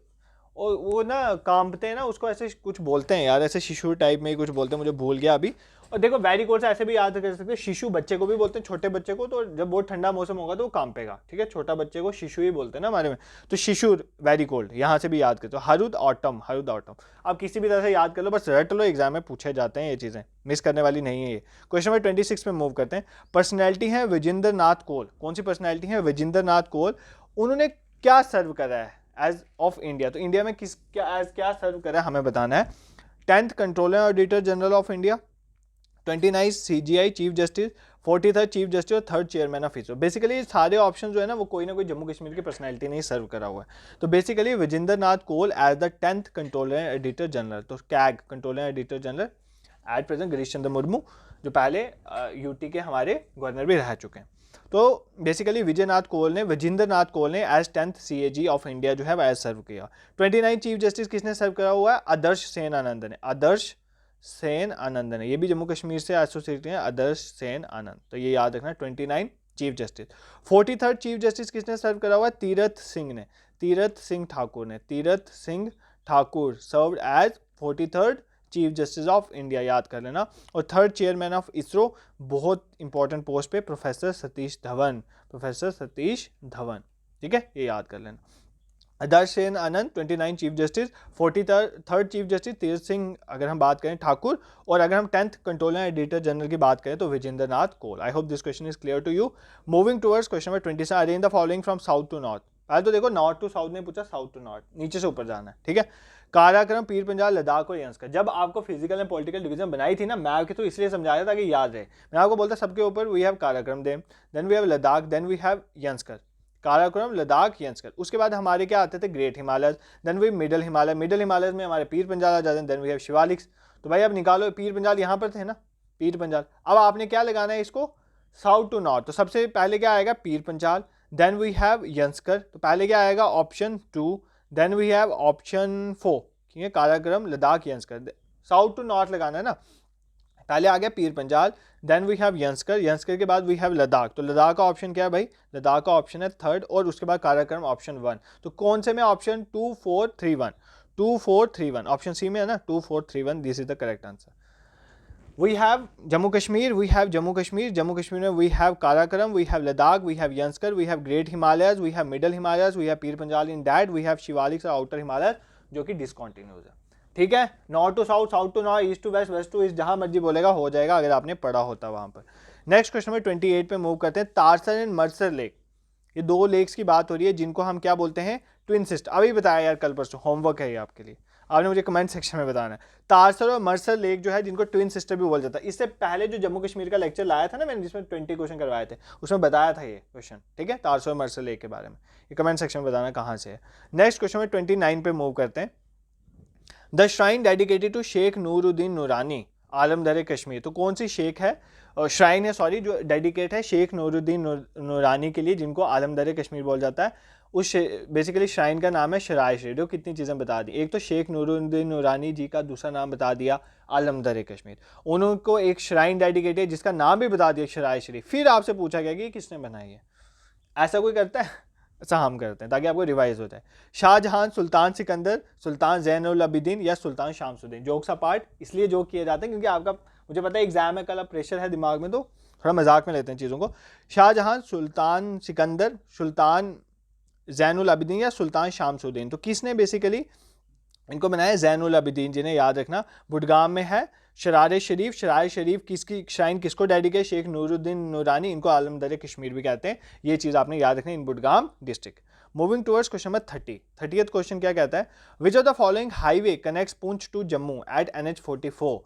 और वो ना कांपते हैं ना, उसको ऐसे कुछ बोलते हैं यार, ऐसे शिशु टाइप में ही कुछ बोलते हैं, मुझे भूल गया अभी। और देखो वेरी कोल्ड से ऐसे भी याद कर सकते हैं, शिशु बच्चे को भी बोलते हैं, छोटे बच्चे को, तो जब बहुत ठंडा मौसम होगा तो वो कांपेगा, ठीक है। छोटा बच्चे को शिशु ही बोलते हैं ना हमारे में, तो शिशुर वेरी कोल्ड, यहाँ से भी याद करते हो। हरुद ऑटम, हरुद ऑटम, आप किसी भी तरह से याद कर लो, बस रट लो, एग्जाम में पूछे जाते हैं ये चीज़ें, मिस करने वाली नहीं है ये। क्वेश्चन नंबर 26 में मूव करते हैं। पर्सनैलिटी है विजेंद्र नाथ कोल, कौन सी पर्सनैलिटी है, विजेंद्र नाथ कोल। उन्होंने क्या सर्व करा है एज ऑफ इंडिया, तो इंडिया में किस क्या एज क्या सर्व करा है हमें बताना है। 10th controller auditor general of India, 29 CGI chief justice, 43rd chief justice और 3rd chairman of ISRO. Basically ये सारे ऑप्शन जो है ना वो कोई ना कोई जम्मू कश्मीर की पर्सनैलिटी ने ही सर्व करा हुआ है। तो basically Vijendra Nath Kaul as the 10th controller auditor general, तो CAG controller auditor general at present Girish Chandra Murmu, जो पहले यूटी के हमारे गवर्नर भी रह चुके हैं। तो बेसिकली विजयनाथ कोल ने, विजेंद्र नाथ कोल ने as 10th CAG of India जो है वह सर्व किया। 29 चीफ जस्टिस किसने सर्व करा हुआ है, आदर्श सेन आनंद ने, आदर्श सेन आनंद ने, ये भी जम्मू कश्मीर से एसोसिएटेड है, आदर्श सेन आनंद, तो ये याद रखना। 29 chief justice. 43rd chief justice किसने सर्व करा हुआ है, तीरथ सिंह ने, तीरथ सिंह ठाकुर ने, Tirath Singh Thakur served as 43rd chief justice of India, याद कर लेना। और 3rd चेयरमैन ऑफ इसरो, बहुत इंपॉर्टेंट पोस्ट पे, प्रोफेसर सतीश धवन, प्रोफेसर सतीश धवन, ठीक है, ये याद कर लेना। Adarsh Sen Anand 29 chief justice, 43rd chief justice Tirath Singh अगर हम बात करें ठाकुर, और अगर हम 10th कंट्रोलर एडिटर जनरल की बात करें तो Vijendra Nath Kaul. I hope this question is clear to you. Moving towards question number 27, arrange the following from south to north. पहले तो देखो नॉर्थ टू साउथ ने पूछा, साउथ टू नॉर्थ, नीचे से ऊपर जाना है, ठीक है। काराक्रम, पीर पंजाल, लद्दाख और यंस्कर। जब आपको फिजिकल एंड पॉलिटिकल डिवीजन बनाई थी ना मैप की, तो इसलिए समझाया था कि याद रहे। मैं आपको बोलता सबके ऊपर we have Karakoram, then we have Ladakh, then we have Zanskar, Karakoram, Ladakh, Zanskar. उसके बाद हमारे क्या आते थे, great Himalaya, then we middle Himalaya, middle Himalaya में हमारे पीर पंजाल आ जाते हैं, देन वी हैव शिवालिक्स। तो भाई अब निकालो, पीर पंजाल यहाँ पर थे ना, पीर पंजाल, अब आपने क्या लगाना है इसको, साउथ टू नॉर्थ। तो सबसे पहले क्या आएगा, Pir Panjal, then we have Zanskar, तो पहले क्या आएगा, option 2, then we have option 4, ठीक है, Karakoram, Ladakh, Zanskar. South to north लगाना है ना, पहले आ गया Pir Panjal, then we have Zanskar, Zanskar के बाद वी हैव लद्दाख। तो लद्दाख का ऑप्शन क्या है भाई, लद्दाख का ऑप्शन है 3rd, और उसके बाद काराकोरम ऑप्शन 1। तो कौन से में, ऑप्शन 2 4 3 1, 2 4 3 1, ऑप्शन सी में है ना, 2 4 3 1, this is the correct answer. We have Jammu Kashmir, we have Jammu Kashmir, Jammu Kashmir में we have Karakoram, we have Ladakh, we have Zanskar, we have great Himalayas, we have middle Himalayas, we have Pir Panjal in that, we have Shivaliks और आउटर हिमालय जो कि डिसकंटिन्यूस है, ठीक है। North to south, south to north, east to west, west to east, जहां मर्जी बोलेगा हो जाएगा अगर आपने पढ़ा होता वहां पर। नेक्स्ट क्वेश्चन में 28 पे मूव करते हैं। तारसर एंड मर्सर लेक, ये दो लेक्स की बात हो रही है जिनको हम क्या बोलते हैं, ट्विन सिस्टर, अभी बताया यार कल परसों, होमवर्क है ये आपके लिए, आपने मुझे कमेंट सेक्शन में बताना है। तारसर और मरसर लेक जो है जिनको ट्विन सिस्टर भी बोला जाता है, इससे पहले जो जम्मू कश्मीर का लेक्चर लाया था ना मैंने, जिसमें 20 क्वेश्चन करवाए थे, उसमें बताया था ये क्वेश्चन, ठीक है, तारसर और मरसर लेक के बारे में। ये कमेंट सेक्शन में बताना कहाँ से है। नेक्स्ट क्वेश्चन में 29 पे मूव करते हैं। The shrine dedicated to Sheikh Nooruddin Noorani Alamdar Kashmir, तो कौन सी शेख है, श्राइन है सॉरी, जो डेडिकेट है शेख नूरुद्दीन नूरानी के लिए, जिनको आलमदर कश्मीर बोला जाता है। उस बेसिकली श्राइन का नाम है शराय शरीफ। जो कितनी चीज़ें बता दी, एक तो शेख नूरुद्दीन नूरानी जी का दूसरा नाम बता दिया आलमदर कश्मीर, उनको एक श्राइन डेडिकेट है जिसका नाम भी बता दिया शराय शरीफ। फिर आपसे पूछा गया कि किसने बनाई है, ऐसा कोई करता है? ऐसा हम करते हैं ताकि आपको रिवाइज हो जाए। शाहजहां, सुल्तान सिकंदर, सुल्तान ज़ैनुल अबिदीन या सुल्तान शामसुद्दीन। जोक्स अपार्ट, इसलिए जोक किए जाते हैं क्योंकि आपका, मुझे पता है एग्जाम है, कल अब प्रेशर है दिमाग में, तो थोड़ा मजाक में लेते हैं चीज़ों को। शाहजहां, सुल्तान सिकंदर, सुल्तान ज़ैनुल अबिदीन या सुल्तान शामसुद्दीन। तो किसने बेसिकली इनको बनाया? ज़ैनुल अबिदीन, जिन्हें याद रखना बुडगाम में है। शरार शरीफ, शरार शरीफ किसकी श्राइन किसको डेडिकेट? शेख नूरुद्दीन नूरानी, इनको आलमदर कश्मीर भी कहते हैं। ये चीज़ आपने याद रखनी, in Budgam district. Moving towards question number 30th question क्या कहता है? Which of the following highway connects Poonch to Jammu at NH44?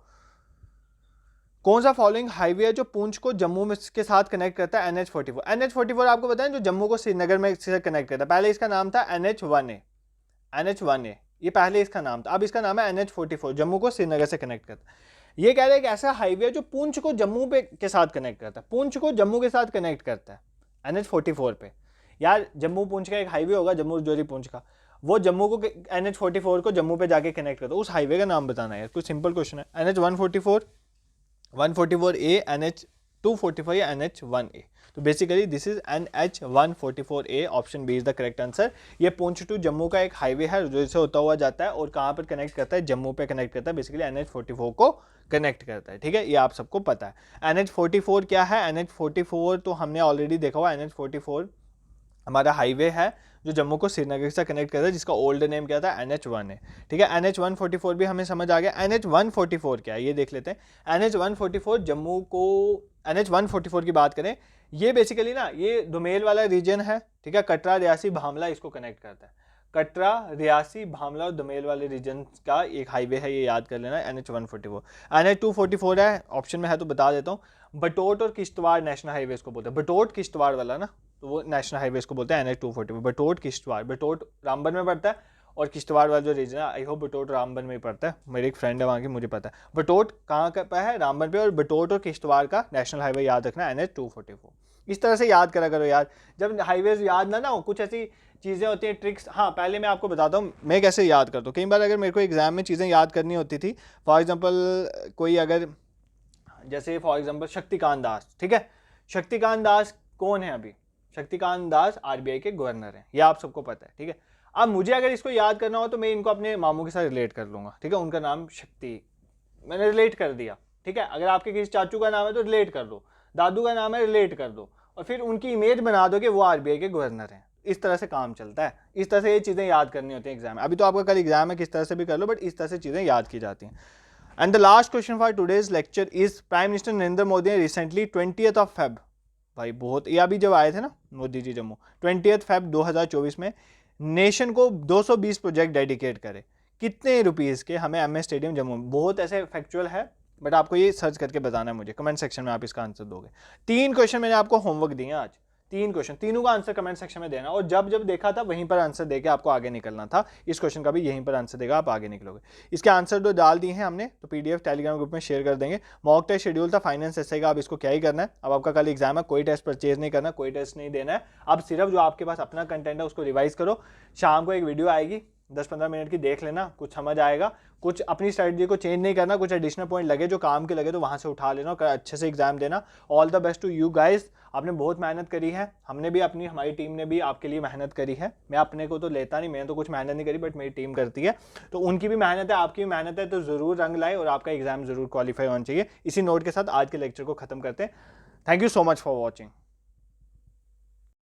कौन सा फॉलोइंग हाईवे है जो पुंछ को जम्मू में के साथ कनेक्ट करता है? NH44। NH44 आपको बताएं जो जम्मू को श्रीनगर में से कनेक्ट करता है। पहले इसका नाम था NH1A, NH1A ये पहले इसका नाम था, अब इसका नाम है NH44, जम्मू को श्रीनगर से कनेक्ट करता है। ये कह रहे हैं कि ऐसा हाईवे जो पुंछ को जम्मू पे के साथ कनेक्ट करता है, पुंछ को जम्मू के साथ कनेक्ट करता है NH44 पे। यार जम्मू पुंछ का एक हाईवे होगा, जम्मू रजौरी पुंछ का, वो जम्मू को NH44 को जम्मू पे जाके कनेक्ट करता है, उस हाईवे का नाम बताना है यार, कुछ सिंपल क्वेश्चन है। NH144, 144A, NH245 या NH1A। तो basically this is NH144A, option B is the correct answer. ये पुंछ टू जम्मू का एक हाईवे है जो इससे होता हुआ जाता है और कहाँ पर कनेक्ट करता है? जम्मू पे कनेक्ट करता है, बेसिकली NH44 को कनेक्ट करता है, ठीक है, ये आप सबको पता है। NH44 क्या है? NH44 तो हमने ऑलरेडी देखा हुआ, NH44 हमारा हाईवे है जो जम्मू को श्रीनगर से कनेक्ट करता है, जिसका ओल्ड नेम क्या था? NH1 है, ठीक है। NH144 भी हमें समझ आ गया। NH144 क्या है ये देख लेते हैं। NH144 जम्मू को, NH144 की बात करें, ये बेसिकली ना ये दुमेल वाला रीजन है, ठीक है, कटरा, रियासी, भामला इसको कनेक्ट करता है। कटरा, रियासी, भामला और दुमेल वाले रीजन का एक हाईवे है, ये याद कर लेना, NH144। NH244 है, ऑप्शन में है तो बता देता हूँ। बटोट और किश्तवाड़ नेशनल हाईवे इसको बोलते हैं, बटोट किश्तवाड़ वाला ना, तो वो नेशनल हाईवे इसको बोलते हैं NH244। बटोट किश्तवाड़, बटोट रामबन में पड़ता है और किश्तवाड़ वाला जो रीजन है, आई होप बटोट रामबन में ही पड़ता है, मेरी एक फ्रेंड है वहाँ की, मुझे पता है। बटोट कहाँ का है? रामबन पे। और बटोट और किश्तवाड़ का नेशनल हाईवे याद रखना NH244। इस तरह से याद करा करो यार, जब हाईवेज याद ना हो, कुछ ऐसी चीज़ें होती हैं, ट्रिक्स। हाँ, पहले मैं आपको बताता हूँ मैं कैसे याद करता हूँ। कई बार अगर मेरे को एग्जाम में चीज़ें याद करनी होती थी, फॉर एग्जाम्पल कोई अगर, जैसे फॉर एग्जाम्पल शक्तिकांत दास, ठीक है, शक्तिकांत दास कौन है? अभी शक्तिकांत दास RBI के गवर्नर हैं, ये आप सबको पता है, ठीक है। अब मुझे अगर इसको याद करना हो तो मैं इनको अपने मामू के साथ रिलेट कर लूँगा, ठीक है, उनका नाम शक्ति, मैंने रिलेट कर दिया, ठीक है। अगर आपके किसी चाचू का नाम है तो रिलेट कर दो, दादू का नाम है रिलेट कर दो, और फिर उनकी इमेज बना दो कि वो RBI के गवर्नर हैं। इस तरह से काम चलता है, इस तरह से ये चीज़ें याद करनी होती हैं एग्जाम में। अभी तो आपका कल एग्जाम है, किस तरह से भी कर लो, बट इस तरह से चीज़ें याद की जाती हैं। And the last question for today's lecture is, prime minister Narendra Modi ने रिसेंटली 20th of Feb, भाई बहुत, ये अभी जब आए थे ना मोदी जी जम्मू, 20th Feb 2024 में नेशन को 220 प्रोजेक्ट डेडिकेट करे, कितने रुपीज़ के? हमें MS स्टेडियम जम्मू, बहुत ऐसे फैक्चुअल है बट आपको ये सर्च करके बताना है मुझे, कमेंट सेक्शन में आप इसका आंसर दोगे। 3 क्वेश्चन मैंने आपको होमवर्क दिए आज, 3 क्वेश्चन, तीनों का आंसर कमेंट सेक्शन में देना, और जब जब देखा था वहीं पर आंसर देके आपको आगे निकलना था। इस क्वेश्चन का भी यहीं पर आंसर देगा, आप आगे निकलोगे। इसके आंसर जो डाल दिए हैं हमने, तो PDF टेलीग्राम ग्रुप में शेयर कर देंगे। मॉक टेस्ट शेड्यूल था फाइनेंस एसआई का, अब इसको क्या ही करना है, अब आपका कल एग्जाम है, कोई टेस्ट परचेज नहीं करना, कोई टेस्ट नहीं देना है, अब सिर्फ जो आपके पास अपना कंटेंट है उसको रिवाइज करो। शाम को एक वीडियो आएगी 10-15 मिनट की, देख लेना, कुछ समझ आएगा, कुछ अपनी स्ट्रेटजी को चेंज नहीं करना, कुछ एडिशनल पॉइंट लगे जो काम के लगे तो वहाँ से उठा लेना, अच्छे से एग्जाम देना। All the best to you guys, आपने बहुत मेहनत करी है, हमने भी अपनी, हमारी टीम ने भी आपके लिए मेहनत करी है। मैं अपने को तो लेता नहीं, मैंने तो कुछ मेहनत नहीं करी, बट मेरी टीम करती है, तो उनकी भी मेहनत है, आपकी भी मेहनत है, तो ज़रूर रंग लाए और आपका एग्जाम ज़रूर क्वालिफाई होना चाहिए। इसी नोट के साथ आज के लेक्चर को खत्म करते हैं। Thank you so much for watching.